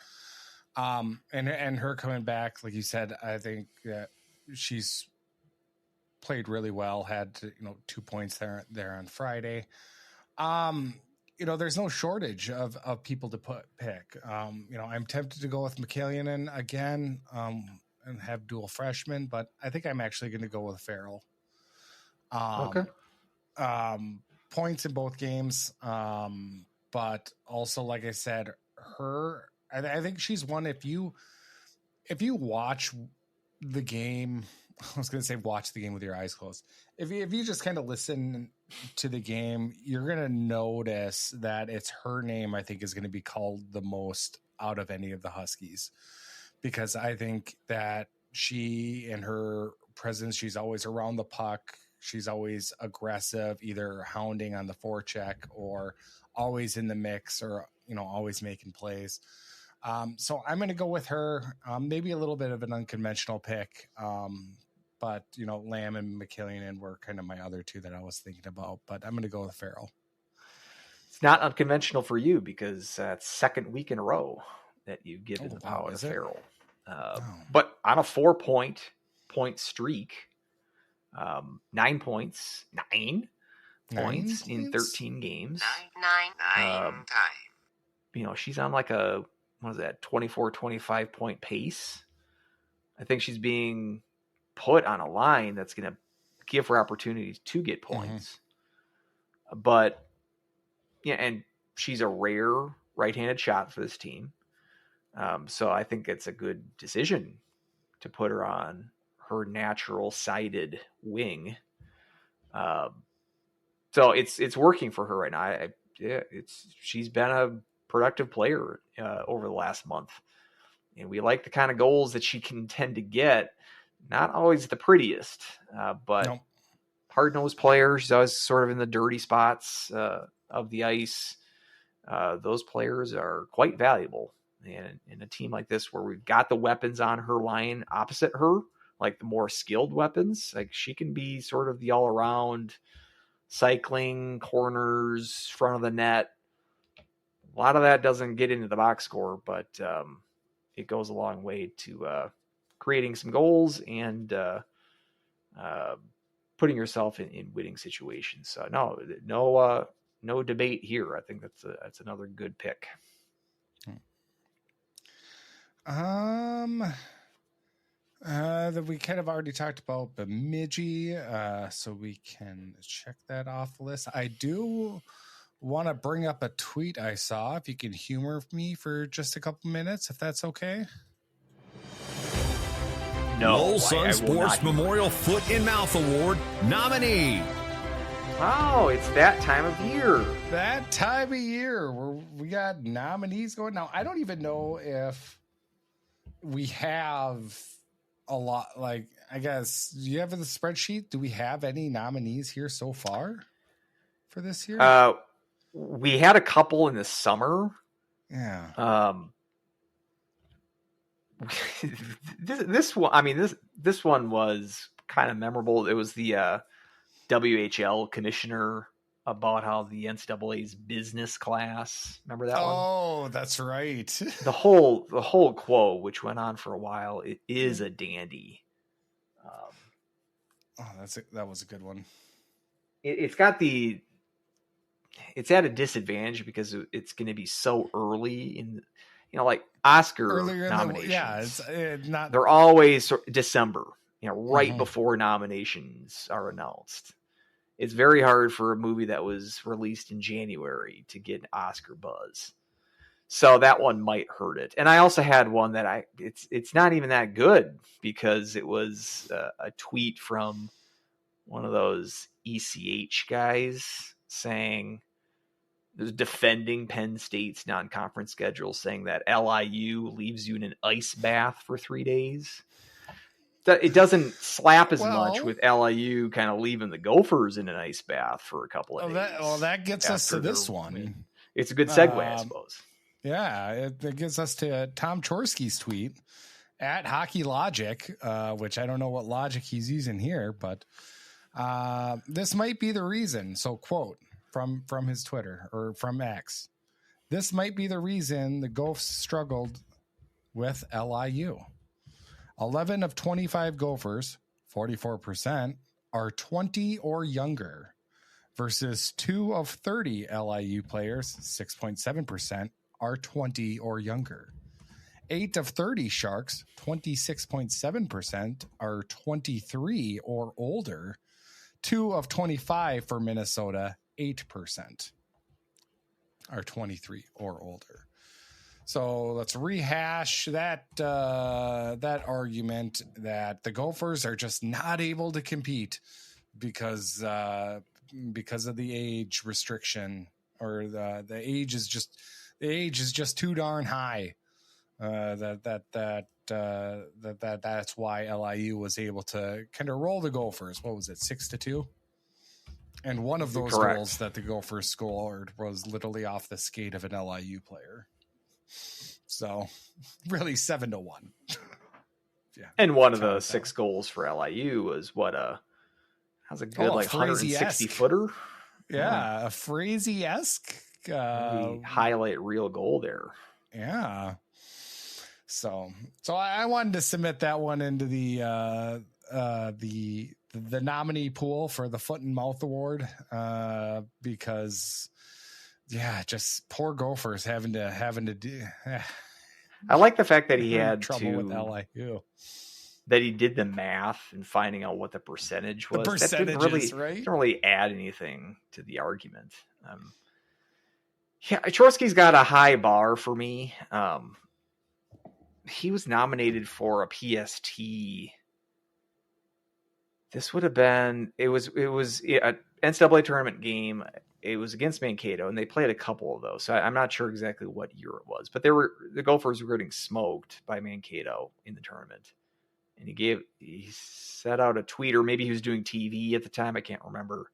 And her coming back, like you said, I think that she's played really well, had 2 points there on Friday. There's no shortage of people to pick. I'm tempted to go with McCallion again and have dual freshmen, but I think I'm actually going to go with Farrell. Okay. Points in both games, but also, like I said, I think she's one. If you watch the game, I was going to say watch the game with your eyes closed. If you just kind of listen to the game, you're going to notice that it's her name, I think, is going to be called the most out of any of the Huskies, because I think that she and her presence, she's always around the puck. She's always aggressive, either hounding on the forecheck or always in the mix or, always making plays. So I'm going to go with her. Maybe a little bit of an unconventional pick. But, Lamb and McCallion were kind of my other two that I was thinking about. But I'm going to go with Farrell. It's not unconventional for you because that's second week in a row that you've given the power to Farrell. But on a 4-point streak, 9 points in 13 games. She's on like a, 24-25 point pace. I think she's being put on a line that's going to give her opportunities to get points. Mm-hmm. But yeah, and she's a rare right-handed shot for this team. So I think it's a good decision to put her on her natural sided wing. So it's working for her right now. She's been a productive player over the last month, and we like the kind of goals that she can tend to get. Not always the prettiest, but Nope. hard-nosed player. She's always sort of in the dirty spots of the ice. Those players are quite valuable. And in a team like this, where we've got the weapons on her line opposite her, like the more skilled weapons, like she can be sort of the all-around cycling, corners, front of the net. A lot of that doesn't get into the box score, but it goes a long way to creating some goals and putting yourself in winning situations. So no debate here. I think that's another good pick. That we kind of already talked about Bemidji, so we can check that off the list. I do want to bring up a tweet I saw. If you can humor me for just a couple minutes, if that's okay. No, Lowell Sun Sports Memorial Foot and Mouth Award nominee. Oh, it's that time of year. That time of year where we got nominees going. Now, I don't even know if we have a lot. Like, I guess, do you have the spreadsheet? Do we have any nominees here so far for this year? We had a couple in the summer. Yeah. This one, I mean, this one was kind of memorable. It was the WHL commissioner about how the NCAA's business class. Remember that one? Oh, that's right. The whole quote, which went on for a while, it is a dandy. That was a good one. It's at a disadvantage because it's going to be so early in, like Oscar nominations. It's not. They're always December, right before nominations are announced. It's very hard for a movie that was released in January to get an Oscar buzz. So that one might hurt it. And I also had one that it's not even that good because it was a tweet from one of those ECH guys saying, defending Penn State's non-conference schedule, saying that LIU leaves you in an ice bath for 3 days. It doesn't slap as much with LIU kind of leaving the Gophers in an ice bath for a couple of days. That gets us to this one. Win. It's a good segue, I suppose. Yeah, it gets us to Tom Chorsky's tweet at Hockey Logic, which I don't know what logic he's using here, but this might be the reason. So, quote from his Twitter or from X, this might be the reason the Gophers struggled with LIU. 11 of 25 Gophers, 44%, are 20 or younger versus 2 of 30 LIU players, 6.7%, are 20 or younger. 8 of 30 Sharks, 26.7%, are 23 or older. 2 of 25 for Minnesota, 8%, are 23 or older. So let's rehash that argument that the Gophers are just not able to compete because of the age restriction, or the age is just too darn high. That's why LIU was able to kind of roll the Gophers. What was it, 6-2? And one of those goals that the Gophers scored was literally off the skate of an LIU player. So really 7-1. Yeah. And one of the 6 goals for LIU was how's a good 160 footer? Yeah, a Frazee-esque highlight reel goal there. Yeah. So I wanted to submit that one into the nominee pool for the Foot and Mouth Award because just poor Gophers having to do. I like the fact that he had trouble with LIU. That he did the math and finding out what the percentage was. The percentages, didn't really add anything to the argument. Yeah, Chorsky's got a high bar for me. He was nominated for a PST. This would have been it was an NCAA tournament game. It was against Mankato, and they played a couple of those. So I'm not sure exactly what year it was, but the Gophers were getting smoked by Mankato in the tournament. And he set out a tweet, or maybe he was doing TV at the time. I can't remember,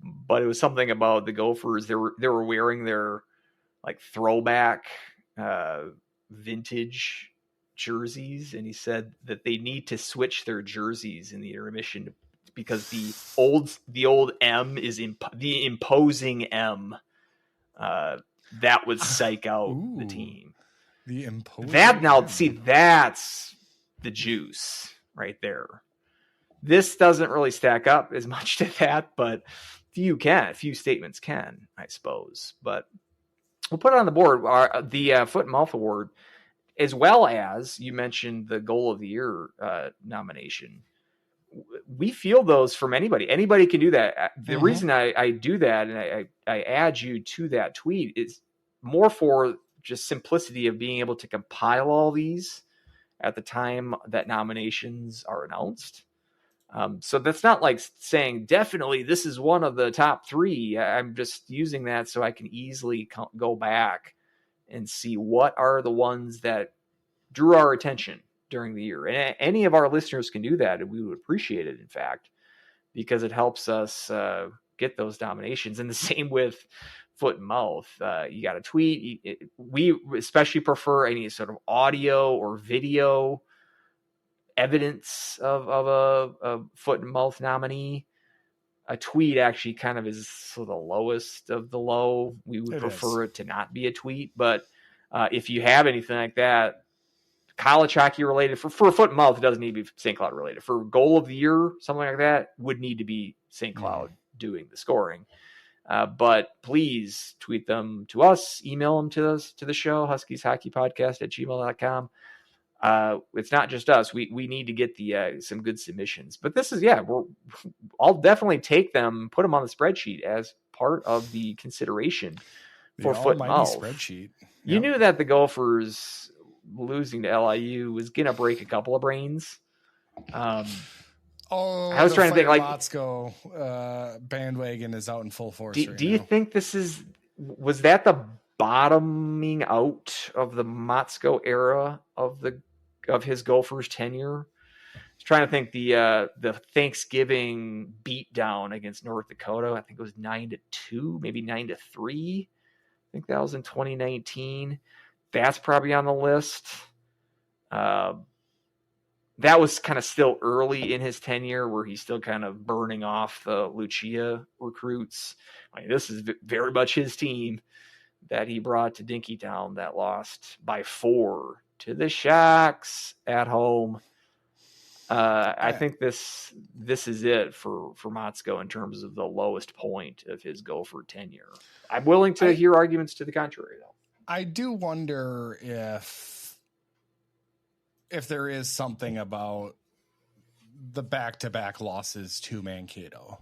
but it was something about the Gophers. They were wearing their like throwback vintage jerseys, and he said that they need to switch their jerseys in the intermission because the old M is the imposing M that would psych out the team. The imposing that now M. See, that's the juice right there. This doesn't really stack up as much to that, but few statements can, I suppose. But we'll put it on the board. The Foot and Mouth Award, as well as you mentioned the Goal of the Year nomination. We feel those from anybody. Anybody can do that. The reason I do that, and I add you to that tweet, is more for just simplicity of being able to compile all these at the time that nominations are announced. So that's not like saying definitely this is one of the top 3. I'm just using that so I can easily go back and see what are the ones that drew our attention during the year. And any of our listeners can do that, and we would appreciate it, in fact, because it helps us get those nominations. And the same with Foot and Mouth. You got a tweet. We especially prefer any sort of audio or video evidence of a Foot and Mouth nominee. A tweet actually kind of is sort of the lowest of the low. We would prefer it to not be a tweet, but if you have anything like that, college hockey related, for Foot and Mouth, it doesn't need to be St. Cloud related. For Goal of the Year, something like that, would need to be St. Cloud doing the scoring. But please tweet them to us, email them to us, to the show, huskieshockeypodcast@gmail.com. It's not just us. We need to get some good submissions. But this is, I'll definitely take them, put them on the spreadsheet as part of the consideration for Foot and Mouth. Spreadsheet. Yep. You knew that the Gophers losing to LIU was going to break a couple of brains. I was trying to think, like, Motzko bandwagon is out in full force. Do you think was that the bottoming out of the Motzko era of his Gophers tenure? I was trying to think the Thanksgiving beatdown against North Dakota. I think it was 9-2, maybe 9-3. I think that was in 2019. That's probably on the list. That was kind of still early in his tenure, where he's still kind of burning off the Lucia recruits. I mean, this is very much his team that he brought to Dinkytown that lost by 4 to the Sharks at home. I think this is it for Motzko in terms of the lowest point of his Gopher tenure. I'm willing to hear arguments to the contrary, though. I do wonder if there is something about the back-to-back losses to Mankato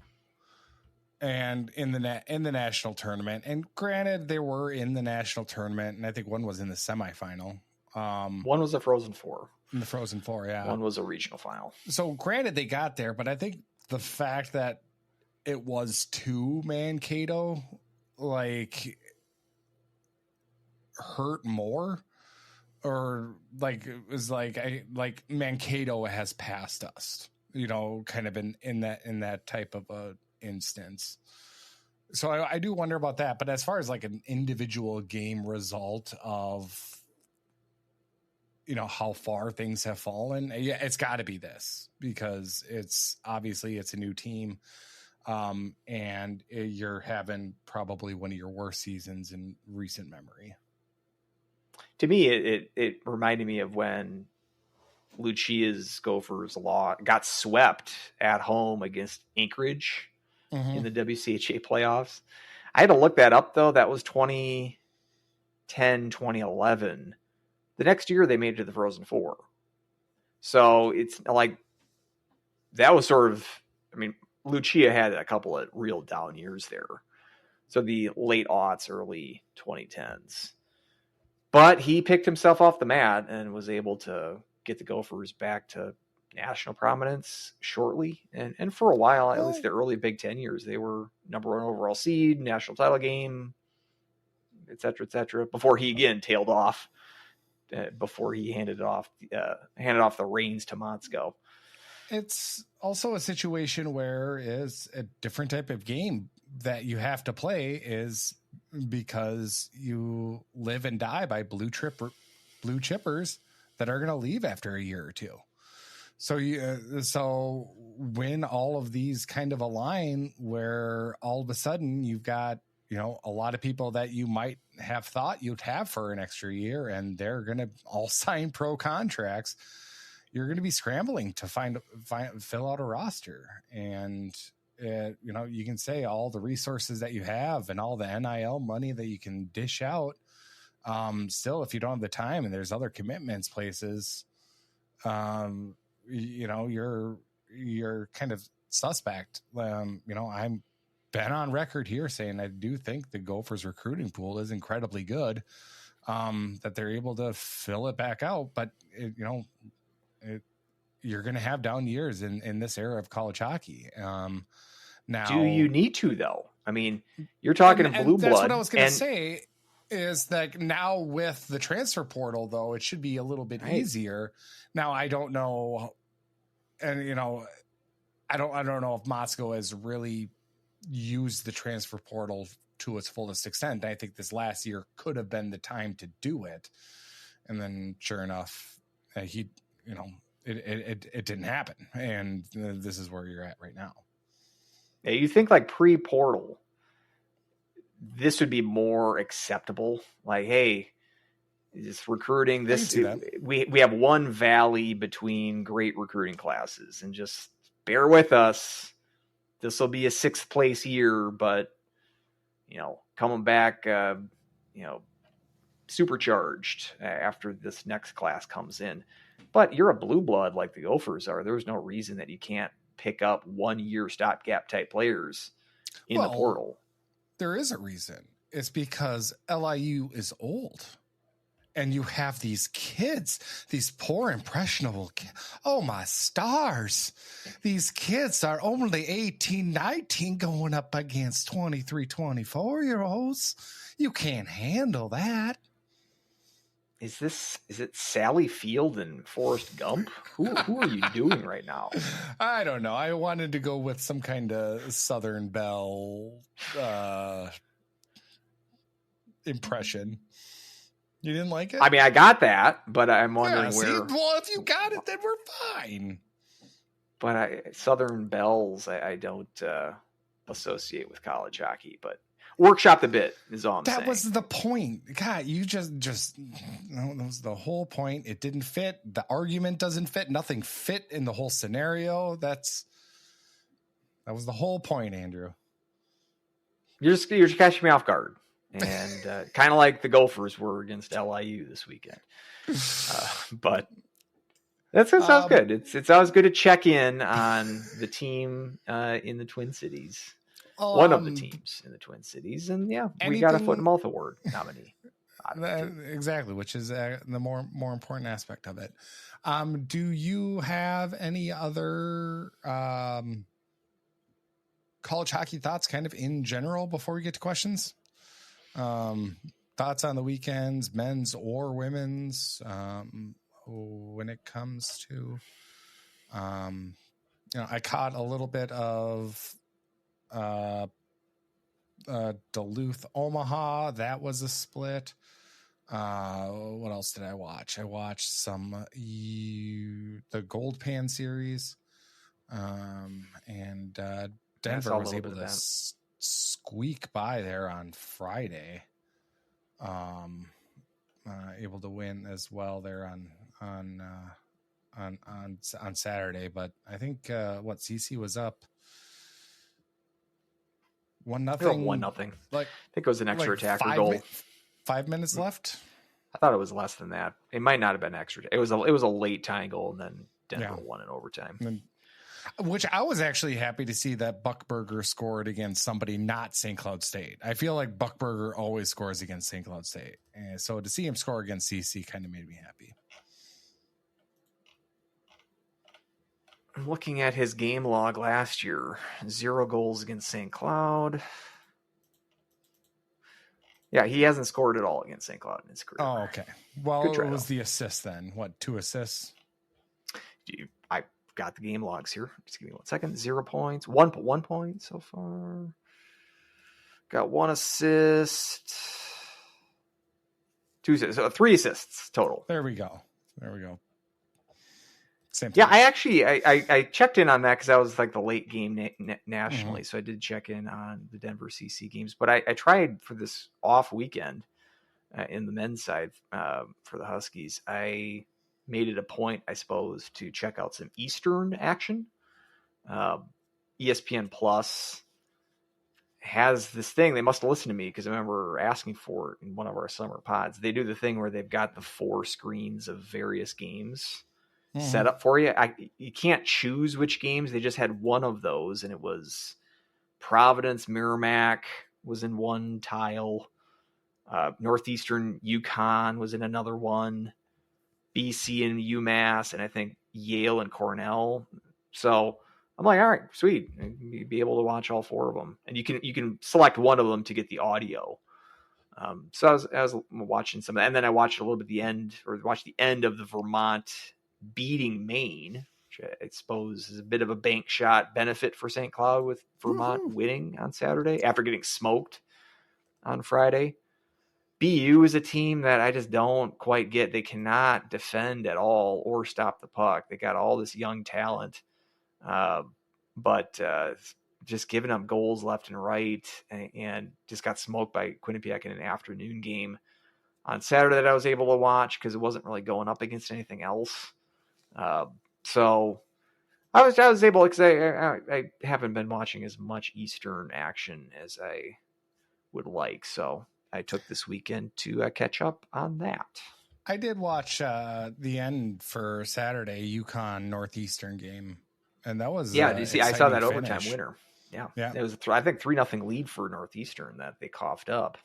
and in the national tournament. And granted, they were in the national tournament, and I think one was in the semifinal. One was a Frozen Four. In the Frozen Four, yeah. One was a regional final. So granted, they got there, but I think the fact that it was to Mankato, like, hurt more. Or like it was like Mankato has passed us, kind of in that type of a instance. So I do wonder about that. But as far as like an individual game result of how far things have fallen, yeah, it's got to be this, because it's obviously it's a new team, and you're having probably one of your worst seasons in recent memory. To me, it reminded me of when Lucia's Gophers got swept at home against Anchorage in the WCHA playoffs. I had to look that up, though. That was 2010, 2011. The next year, they made it to the Frozen Four. So it's like that was sort of, Lucia had a couple of real down years there. So the late aughts, early 2010s. But he picked himself off the mat and was able to get the Gophers back to national prominence shortly. And for a while, at least the early Big Ten years, they were number 1 overall seed, national title game, et cetera, before he again tailed off, before he handed off the reins to Motzko. It's also a situation where is a different type of game that you have to play is because you live and die by blue chippers that are going to leave after a year or two. So when all of these kind of align, where all of a sudden you've got, a lot of people that you might have thought you'd have for an extra year, and they're going to all sign pro contracts, you're going to be scrambling to fill out a roster. And you can say all the resources that you have and all the NIL money that you can dish out. Still, if you don't have the time and there's other commitments places, you're kind of suspect. I'm been on record here saying I do think the Gophers recruiting pool is incredibly good, that they're able to fill it back out. But you're going to have down years in this era of college hockey. Now, do you need to though? I mean, you're talking to blue blood. That's what I was going to say. Is that now with the transfer portal though, it should be a little bit easier. Now I don't know, and I don't know if Motzko has really used the transfer portal to its fullest extent. I think this last year could have been the time to do it, and then sure enough, it didn't happen, and this is where you're at right now. Yeah, you think like pre-portal, this would be more acceptable. Like, hey, just recruiting this. We have one valley between great recruiting classes, and just bear with us. This will be a 6th place year, but coming back, supercharged after this next class comes in. But you're a blue blood like the Gophers are. There's no reason that you can't pick up 1 year stopgap type players in the portal. There is a reason. It's because LIU is old. And you have these kids, these poor, impressionable kids. Oh, my stars. These kids are only 18, 19 going up against 23, 24-year-olds. You can't handle that. Is it Sally Field and Forrest Gump? Who are you doing right now? I don't know. I wanted to go with some kind of Southern Belle impression. You didn't like it? I mean, I got that, but I'm wondering where. Well, if you got it, then we're fine. But Southern Bells, I don't associate with college hockey. But workshop the bit is all I'm saying. That was the point. God, you just that was the whole point. It didn't fit. The argument doesn't fit. Nothing fit in the whole scenario. That was the whole point, Andrew. You're just catching me off guard. And kind of like the Gophers were against LIU this weekend. But that sounds good. It's always good to check in on the team in the Twin Cities. One of the teams in the Twin Cities. And we got a foot and mouth award nominee. Exactly, which is the more important aspect of it. Do you have any other college hockey thoughts kind of in general before we get to questions? Thoughts on the weekends, men's or women's, when it comes to, I caught a little bit of, Duluth, Omaha. That was a split. What else did I watch? I watched some, the Gold Pan series. And Denver was able to squeak by there on Friday. Able to win as well there on Saturday, but I think CC was up 1-0. 1-0. Like, I think it was an extra attacker goal. 5 minutes left. I thought it was less than that. It might not have been extra. It was a late tying goal, and then Denver won in overtime. Which I was actually happy to see that Buckberger scored against somebody not St. Cloud State. I feel like Buckberger always scores against St. Cloud State. And so to see him score against CC kind of made me happy. I'm looking at his game log last year. 0 goals against St. Cloud. Yeah, he hasn't scored at all against St. Cloud in his career. Oh, okay. Well, Good try, it was though. the assist then. What, 2 assists? I got the game logs here. Just give me 1 second. 0 points. 1 point so far. Got 1 assist. 2 assists. So 3 assists total. There we go. Same Yeah, place. I actually I checked in on that because that was like the late game nationally. So I did check in on the Denver CC games. But I tried for this off weekend in the men's side for the Huskies. I made it a point, I suppose, to check out some Eastern action. ESPN Plus has this thing. They must have listened to me because I remember asking for it in one of our summer pods. They do the thing where they've got the 4 screens of various games set up for you. You can't choose which games. They just had one of those, and it was Providence, Merrimack was in one tile. Northeastern Yukon was in another one. BC and UMass, and I think Yale and Cornell. So I'm like, all right, sweet. You'd be able to watch all 4 of them, and you can select one of them to get the audio. So I was watching some of that, and then I watched a little bit the end of the Vermont beating Maine, which I suppose is a bit of a bank shot benefit for St. Cloud with Vermont winning on Saturday after getting smoked on Friday. BU is a team that I just don't quite get. They cannot defend at all or stop the puck. They got all this young talent, but just giving up goals left and right, and just got smoked by Quinnipiac in an afternoon game on Saturday that I was able to watch because it wasn't really going up against anything else. So I was able, because I haven't been watching as much Eastern action as I would like. So I took this weekend to catch up on that. I did watch the end for Saturday Yukon Northeastern game, and that was did you see? I saw that finish. overtime winner. Yeah. It was I think 3-0 lead for Northeastern that they coughed up.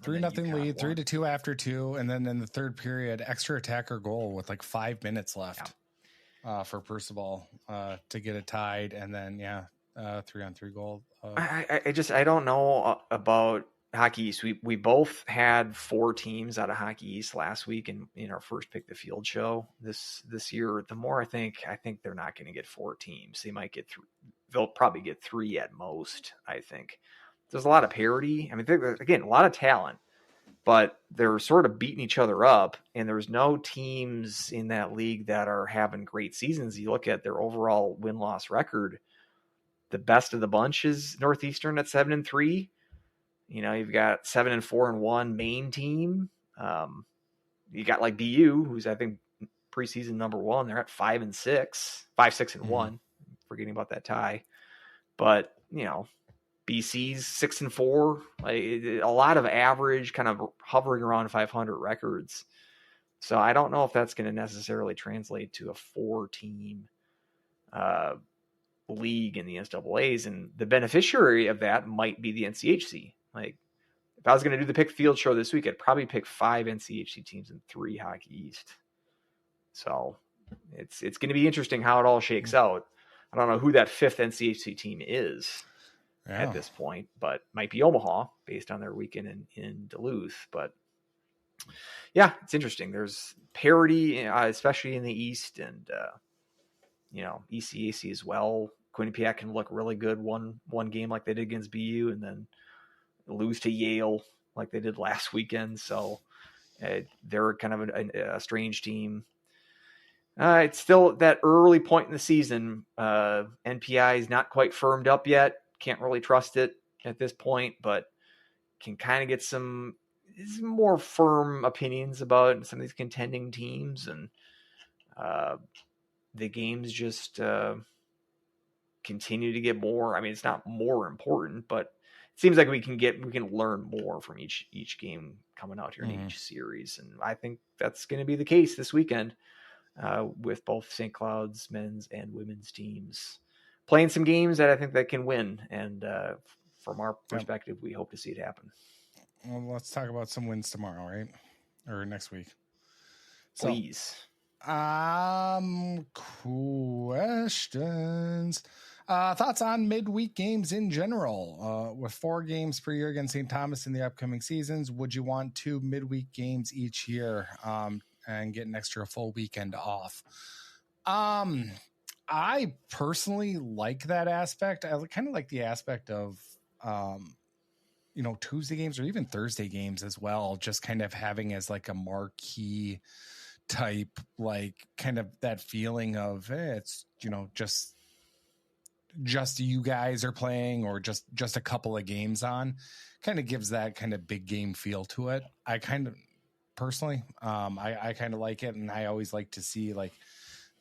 3-0 lead, 3-2 after 2, and then in the third period, extra attacker goal with like 5 minutes left for Percival to get it tied, and then 3-on-3 goal. I don't know about Hockey East. We both had 4 teams out of Hockey East last week in our first Pick the Field show this year. The more I think they're not going to get 4 teams. They might get 3. They'll probably get 3 at most. I think there's a lot of parity. I mean, again, a lot of talent, but they're sort of beating each other up, and there's no teams in that league that are having great seasons. You look at their overall win-loss record. The best of the bunch is Northeastern at 7-3. You know, you've got 7-4-1 main team. You got like BU, who's I think preseason number 1. They're at 5-6, 5-6-1. Forgetting about that tie, but you know, BC's 6-4. Like, a lot of average, kind of hovering around 500 records. So I don't know if that's going to necessarily translate to a 4-team league in the NCAAs, and the beneficiary of that might be the NCHC. Like, if I was going to do the Pick Field show this week, I'd probably pick 5 NCHC teams and 3 Hockey East. So it's going to be interesting how it all shakes out. I don't know who that 5th NCHC team is at this point, but might be Omaha based on their weekend in Duluth. But yeah, it's interesting. There's parity, especially in the East, and you know, ECAC as well. Quinnipiac can look really good one game like they did against BU, and then lose to Yale like they did last weekend. So they're kind of a strange team. It's still that early point in the season. NPI is not quite firmed up yet. Can't really trust it at this point, but can kind of get some more firm opinions about some of these contending teams, and the games just continue to get more. I mean, it's not more important, but it seems like we can learn more from each game coming out here in each series, and I think that's going to be the case this weekend. with both St. Cloud's men's and women's teams playing some games that I think they can win. And from our perspective, we hope to see it happen. Well, let's talk about some wins tomorrow, right? Or next week. Please. Questions. Thoughts on midweek games in general? With 4 games per year against St. Thomas in the upcoming seasons, would you want 2 midweek games each year and get an extra full weekend off? I personally like that aspect. I kind of like the aspect of, Tuesday games or even Thursday games as well, just kind of having as like a marquee type, like kind of that feeling of it's, just you guys are playing or just a couple of games on, kind of gives that kind of big game feel to it. I kind of personally, I kind of like it. And I always like to see like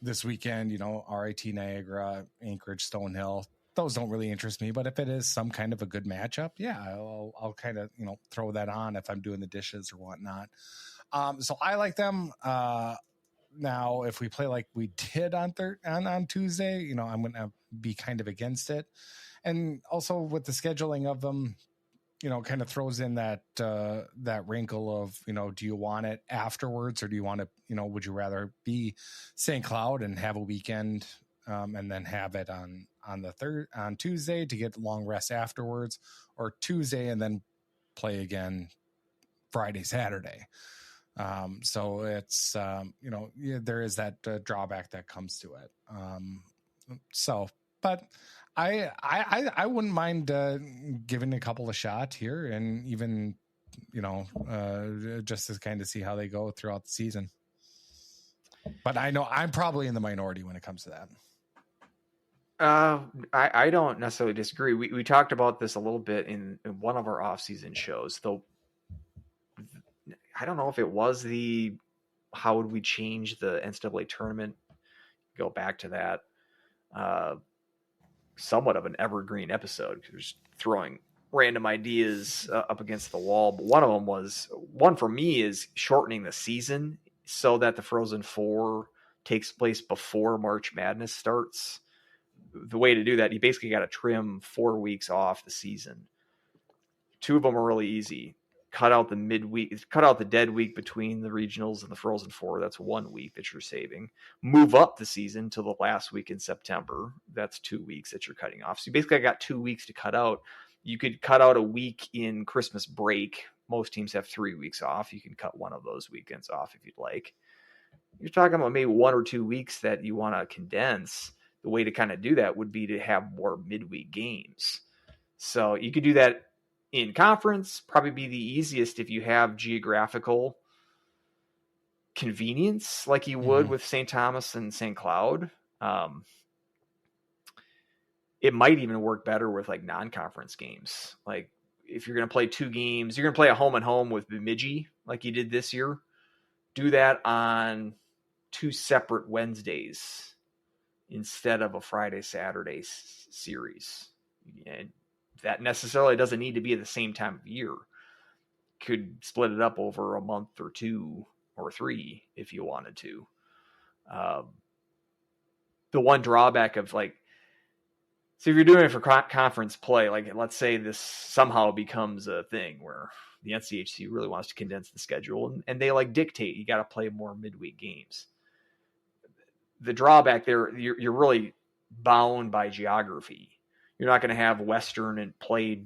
this weekend, RIT Niagara, Anchorage, Stonehill, those don't really interest me, but if it is some kind of a good matchup, yeah, I'll kind of, throw that on if I'm doing the dishes or whatnot. So I like them. Now, if we play like we did on Tuesday, I'm going to be kind of against it. And also with the scheduling of them, kind of throws in that wrinkle of, do you want it afterwards or do you want to, would you rather be St. Cloud and have a weekend and then have it on Tuesday to get long rest afterwards, or Tuesday and then play again Friday, Saturday. So it's, there is that drawback that comes to it. But I wouldn't mind giving a couple of shots here and even, just to kind of see how they go throughout the season. But I know I'm probably in the minority when it comes to that. I don't necessarily disagree. We talked about this a little bit in one of our off-season shows, though. I don't know if it was how would we change the NCAA tournament? Go back to that. Somewhat of an evergreen episode because just throwing random ideas up against the wall. But one for me is shortening the season so that the Frozen Four takes place before March Madness starts. The way to do that, you basically got to trim 4 weeks off the season. 2 of them are really easy. Cut out the midweek, cut out the dead week between the regionals and the Frozen Four. That's 1 week that you're saving. Move up the season to the last week in September. That's 2 weeks that you're cutting off. So you basically got 2 weeks to cut out. You could cut out a week in Christmas break. Most teams have 3 weeks off. You can cut one of those weekends off if you'd like. You're talking about maybe 1 or 2 weeks that you want to condense. The way to kind of do that would be to have more midweek games. So you could do that in conference, probably be the easiest if you have geographical convenience like you would with St. Thomas and St. Cloud. It might even work better with like non-conference games. Like if you're going to play 2 games, you're going to play a home and home with Bemidji like you did this year. Do that on 2 separate Wednesdays instead of a Friday, Saturday series. And that necessarily doesn't need to be at the same time of year. Could split it up over a month or 2 or 3 if you wanted to. The one drawback of so if you're doing it for conference play, like let's say this somehow becomes a thing where the NCHC really wants to condense the schedule and they dictate you got to play more midweek games. The drawback there, you're really bound by geography. You're not going to have Western and play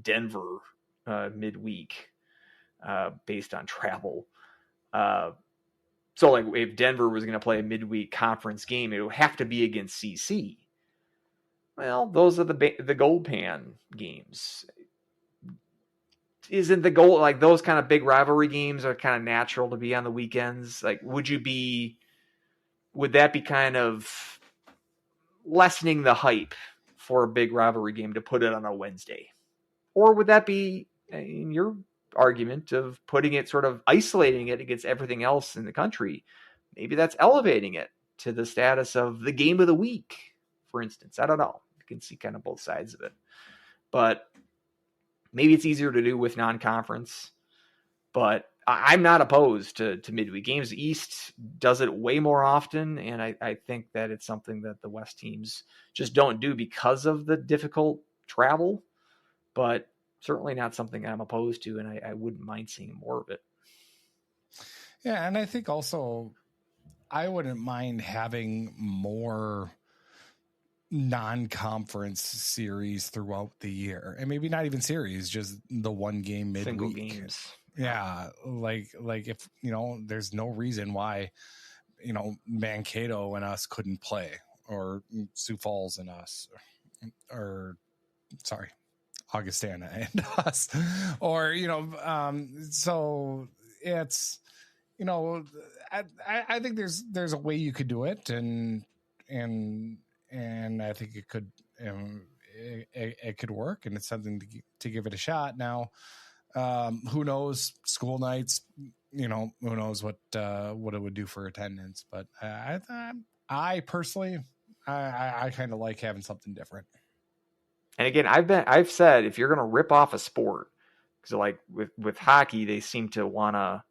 Denver midweek based on travel. So if Denver was going to play a midweek conference game, it would have to be against CC. Well, those are the Gold Pan games. Isn't the goal those kind of big rivalry games are kind of natural to be on the weekends? Would that be kind of lessening the hype for a big rivalry game to put it on a Wednesday? Or would that be, in your argument of putting it sort of isolating it against everything else in the country, maybe that's elevating it to the status of the game of the week, for instance? I don't know. You can see kind of both sides of it. But maybe it's easier to do with non-conference. But I'm not opposed to midweek games. The East does it way more often, and I think that it's something that the West teams just don't do because of the difficult travel, but certainly not something I'm opposed to, and I wouldn't mind seeing more of it. Yeah, and I think also I wouldn't mind having more non-conference series throughout the year, and maybe not even series, just the one game midweek. Single games. Yeah, like if there's no reason why Mankato and us couldn't play, or Sioux Falls and us, or sorry, Augustana and us, or so it's I think there's a way you could do it, and I think it could it could work, and it's something to give it a shot. Now, who knows? School nights, who knows what it would do for attendance? But I personally, I kind of like having something different. And again, I've said, if you're going to rip off a sport, because like with hockey, they seem to want to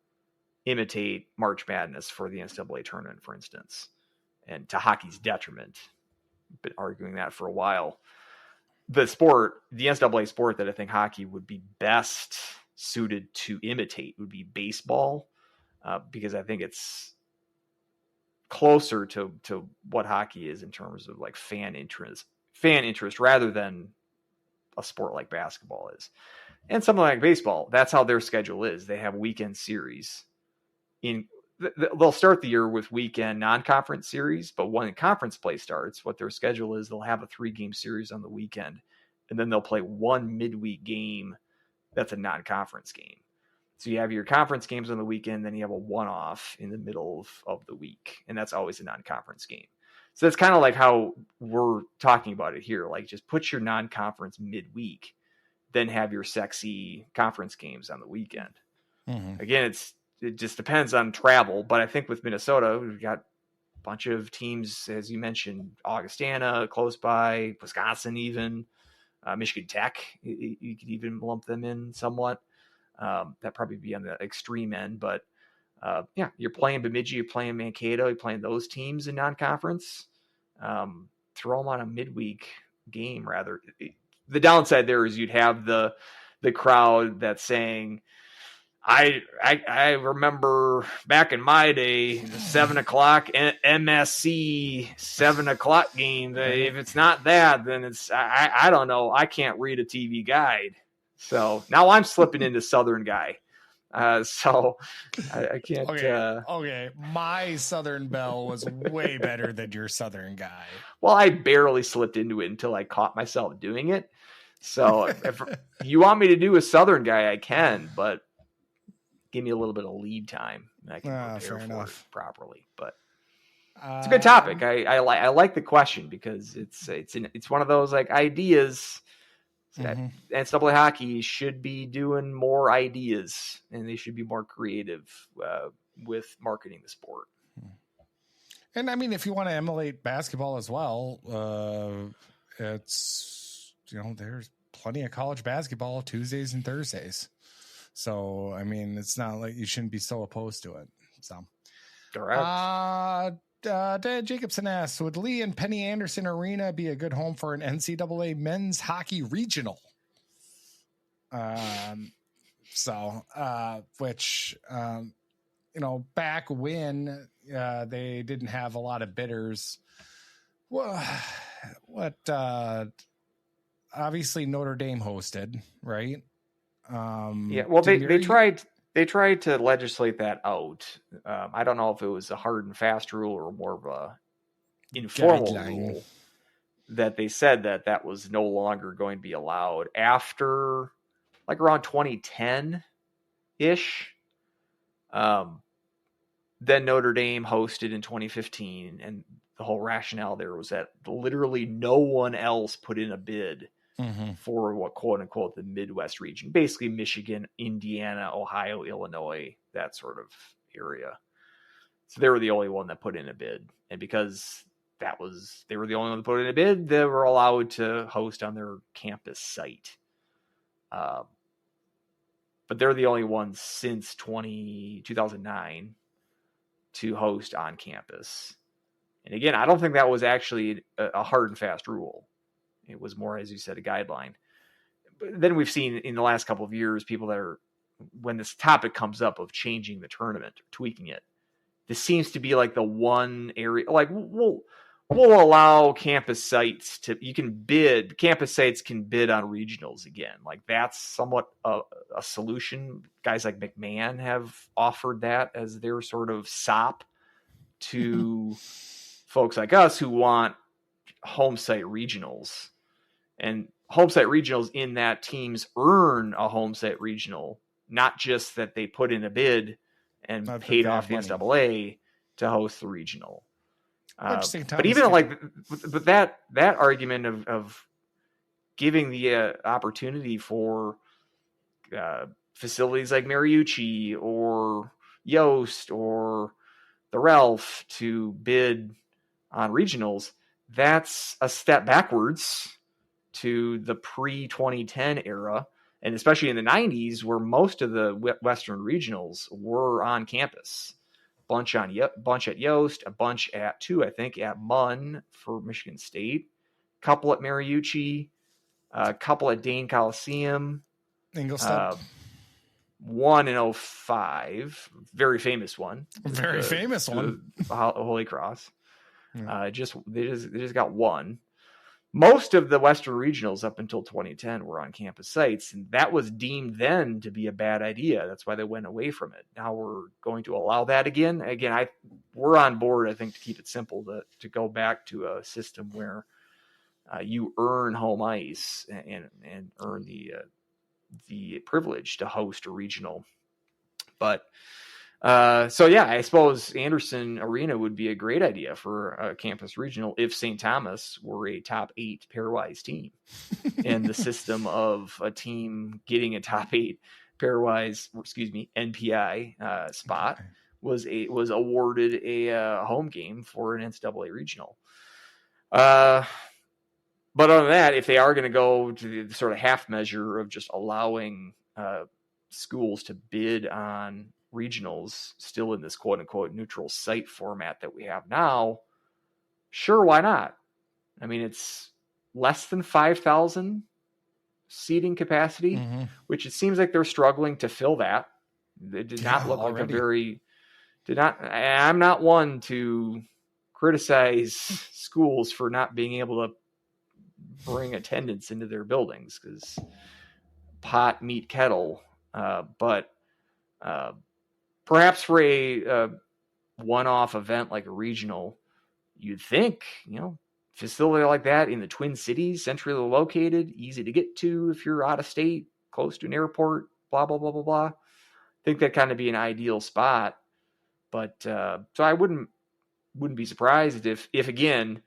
imitate March Madness for the NCAA tournament, for instance, and to hockey's detriment. Been arguing that for a while. The NCAA sport that I think hockey would be best suited to imitate would be baseball, because I think it's closer to what hockey is in terms of like fan interest rather than a sport like basketball is. And something like baseball, that's how their schedule is. They have weekend series. They'll start the year with weekend non-conference series, but when conference play starts, what their schedule is, they'll have a 3-game series on the weekend, and then they'll play one midweek game that's a non-conference game. So you have your conference games on the weekend, then you have a one-off in the middle of the week, and that's always a non-conference game. So that's kind of like how we're talking about it here. Like, just put your non-conference midweek, then have your sexy conference games on the weekend. Mm-hmm. Again, it just depends on travel, but I think with Minnesota, we've got a bunch of teams, as you mentioned, Augustana, close by, Wisconsin even, Michigan Tech, you could even lump them in somewhat. That'd probably be on the extreme end, but yeah, you're playing Bemidji, you're playing Mankato, you're playing those teams in non-conference. Throw them on a midweek game, rather. The downside there is you'd have the crowd that's saying, I remember back in my day, the 7:00 MSC 7:00 game. If it's not that, then it's I don't know. I can't read a TV guide, so now I'm slipping into Southern guy. So I can't. Okay, my Southern Belle was way better than your Southern guy. Well, I barely slipped into it until I caught myself doing it. So if you want me to do a Southern guy, I can, but give me a little bit of lead time, and I can prepare for it properly. But it's a good topic. I like the question, because it's one of those like ideas. Mm-hmm. NCAA hockey should be doing more ideas, and they should be more creative with marketing the sport. And I mean, if you want to emulate basketball as well, it's there's plenty of college basketball Tuesdays and Thursdays. So, I mean, it's not like you shouldn't be so opposed to it. So, correct. Dad Jacobson asks, would Lee and Penny Anderson Arena be a good home for an NCAA men's hockey regional? Which, back when they didn't have a lot of bidders. Obviously Notre Dame hosted, right? Yeah, well, they tried to legislate that out. I don't know if it was a hard and fast rule or more of a informal rule that they said that was no longer going to be allowed after like around 2010 ish. Then Notre Dame hosted in 2015, and the whole rationale there was that literally no one else put in a bid. Mm-hmm. For what, quote unquote, the Midwest region, basically Michigan, Indiana, Ohio, Illinois, that sort of area. So they were the only one that put in a bid. And because they were the only one that put in a bid, they were allowed to host on their campus site. but they're the only ones since 2009 to host on campus. And again, I don't think that was actually a hard and fast rule. It was more, as you said, a guideline. But then we've seen in the last couple of years, people that are, when this topic comes up of changing the tournament or tweaking it, this seems to be like the one area, like we'll allow campus sites campus sites can bid on regionals again. Like that's somewhat a solution. Guys like McMahon have offered that as their sort of sop to folks like us who want home site regionals. And home site regionals in that teams earn a home site regional, not just that they put in a bid and paid off the NCAA to host the regional. But even but that argument of giving the opportunity for facilities like Mariucci or Yost or the Ralph to bid on regionals, that's a step backwards to the pre-2010 era, and especially in the 90s where most of the Western regionals were on campus. Bunch at Yost, a bunch at Munn for Michigan State, couple at Mariucci, a couple at Dane Coliseum, Ingolstadt. One in 2005, very famous one. Holy Cross. Yeah. They just got one. Most of the Western regionals up until 2010 were on campus sites, and that was deemed then to be a bad idea. That's why they went away from it. Now we're going to allow that again. Again, we're on board, I think, to keep it simple, to go back to a system where you earn home ice and earn the privilege to host a regional. But so yeah, I suppose Anderson Arena would be a great idea for a campus regional if St. Thomas were a top 8 pairwise team. And the system of a team getting a top 8 pairwise, NPI spot was awarded a home game for an NCAA regional. But other than that, if they are going to go to the sort of half measure of just allowing schools to bid on regionals still in this quote unquote neutral site format that we have now, sure, why not? I mean, it's less than 5,000 seating capacity, which it seems like they're struggling to fill that. It did not look like I'm not one to criticize schools for not being able to bring attendance into their buildings, because pot meet kettle, but perhaps for a one-off event like a regional, you'd think, facility like that in the Twin Cities, centrally located, easy to get to if you're out of state, close to an airport, blah, blah, blah, blah, blah. I think that kind of be an ideal spot. But so I wouldn't be surprised if again,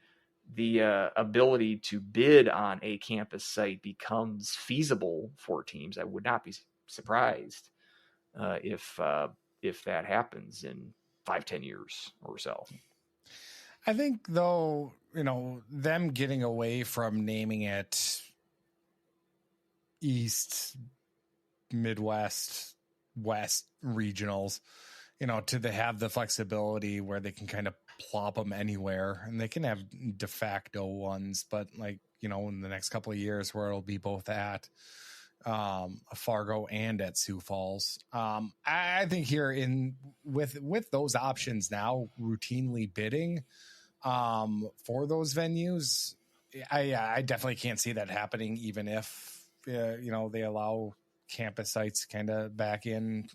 the ability to bid on a campus site becomes feasible for teams. I would not be surprised if that happens in 5-10 years or so. I think, though, them getting away from naming it East, Midwest, West regionals, to have the flexibility where they can kind of plop them anywhere, and they can have de facto ones, but in the next couple of years where it'll be both at Fargo and at Sioux Falls. I think here with those options now routinely bidding for those venues, I definitely can't see that happening, even if they allow campus sites kind of back in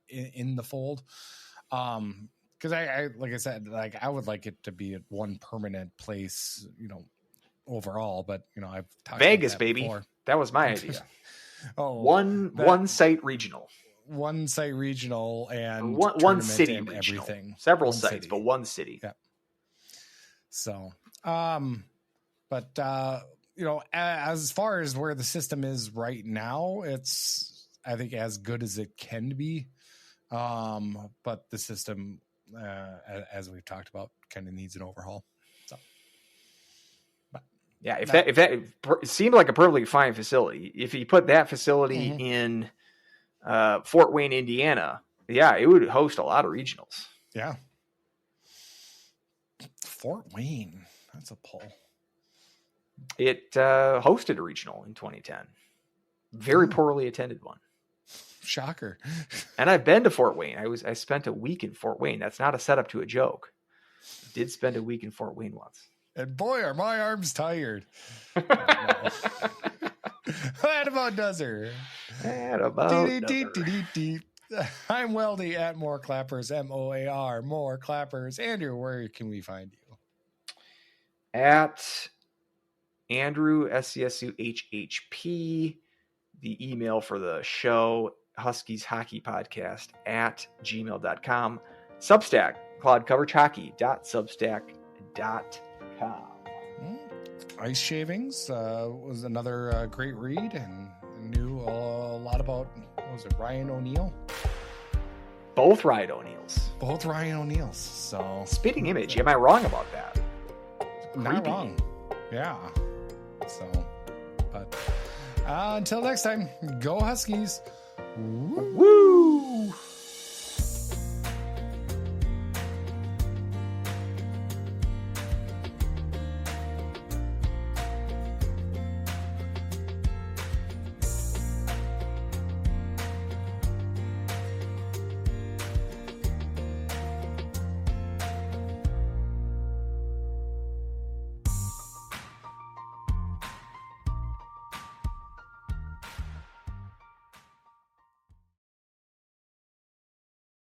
the fold. Because I like I said, I would like it to be at one permanent place, overall. But I've talked Vegas, about that baby. before. That was my idea. One site regional. One site regional and one city and regional. everything. Several one sites, city. but one city. Yeah. So, but as far as where the system is right now, it's, I think, as good as it can be. But the system, as we've talked about, kind of needs an overhaul. So, but yeah, if that seemed like a perfectly fine facility, if you put that facility in Fort Wayne, Indiana. Yeah, it would host a lot of regionals. Yeah. Fort Wayne. That's a pull. It hosted a regional in 2010. Very poorly attended one. Shocker. And I've been to Fort Wayne. I spent a week in Fort Wayne. That's not a setup to a joke. I did spend a week in Fort Wayne once. And boy, are my arms tired. That about does her. That about does her. I'm Weldie at More Clappers, MOAR, More Clappers. Andrew, where can we find you? At Andrew, SCSUHHP. The email for the show, Huskies Hockey Podcast at gmail.com. Substack, cloudcoverage.substack.com. Ice Shavings was another great read, and knew a lot about, what was it, Ryan O'Neal? Both Ryan O'Neals. Both Ryan O'Neals. So spitting image. Am I wrong about that? Not wrong. Yeah. So, but until next time, go Huskies. Woo!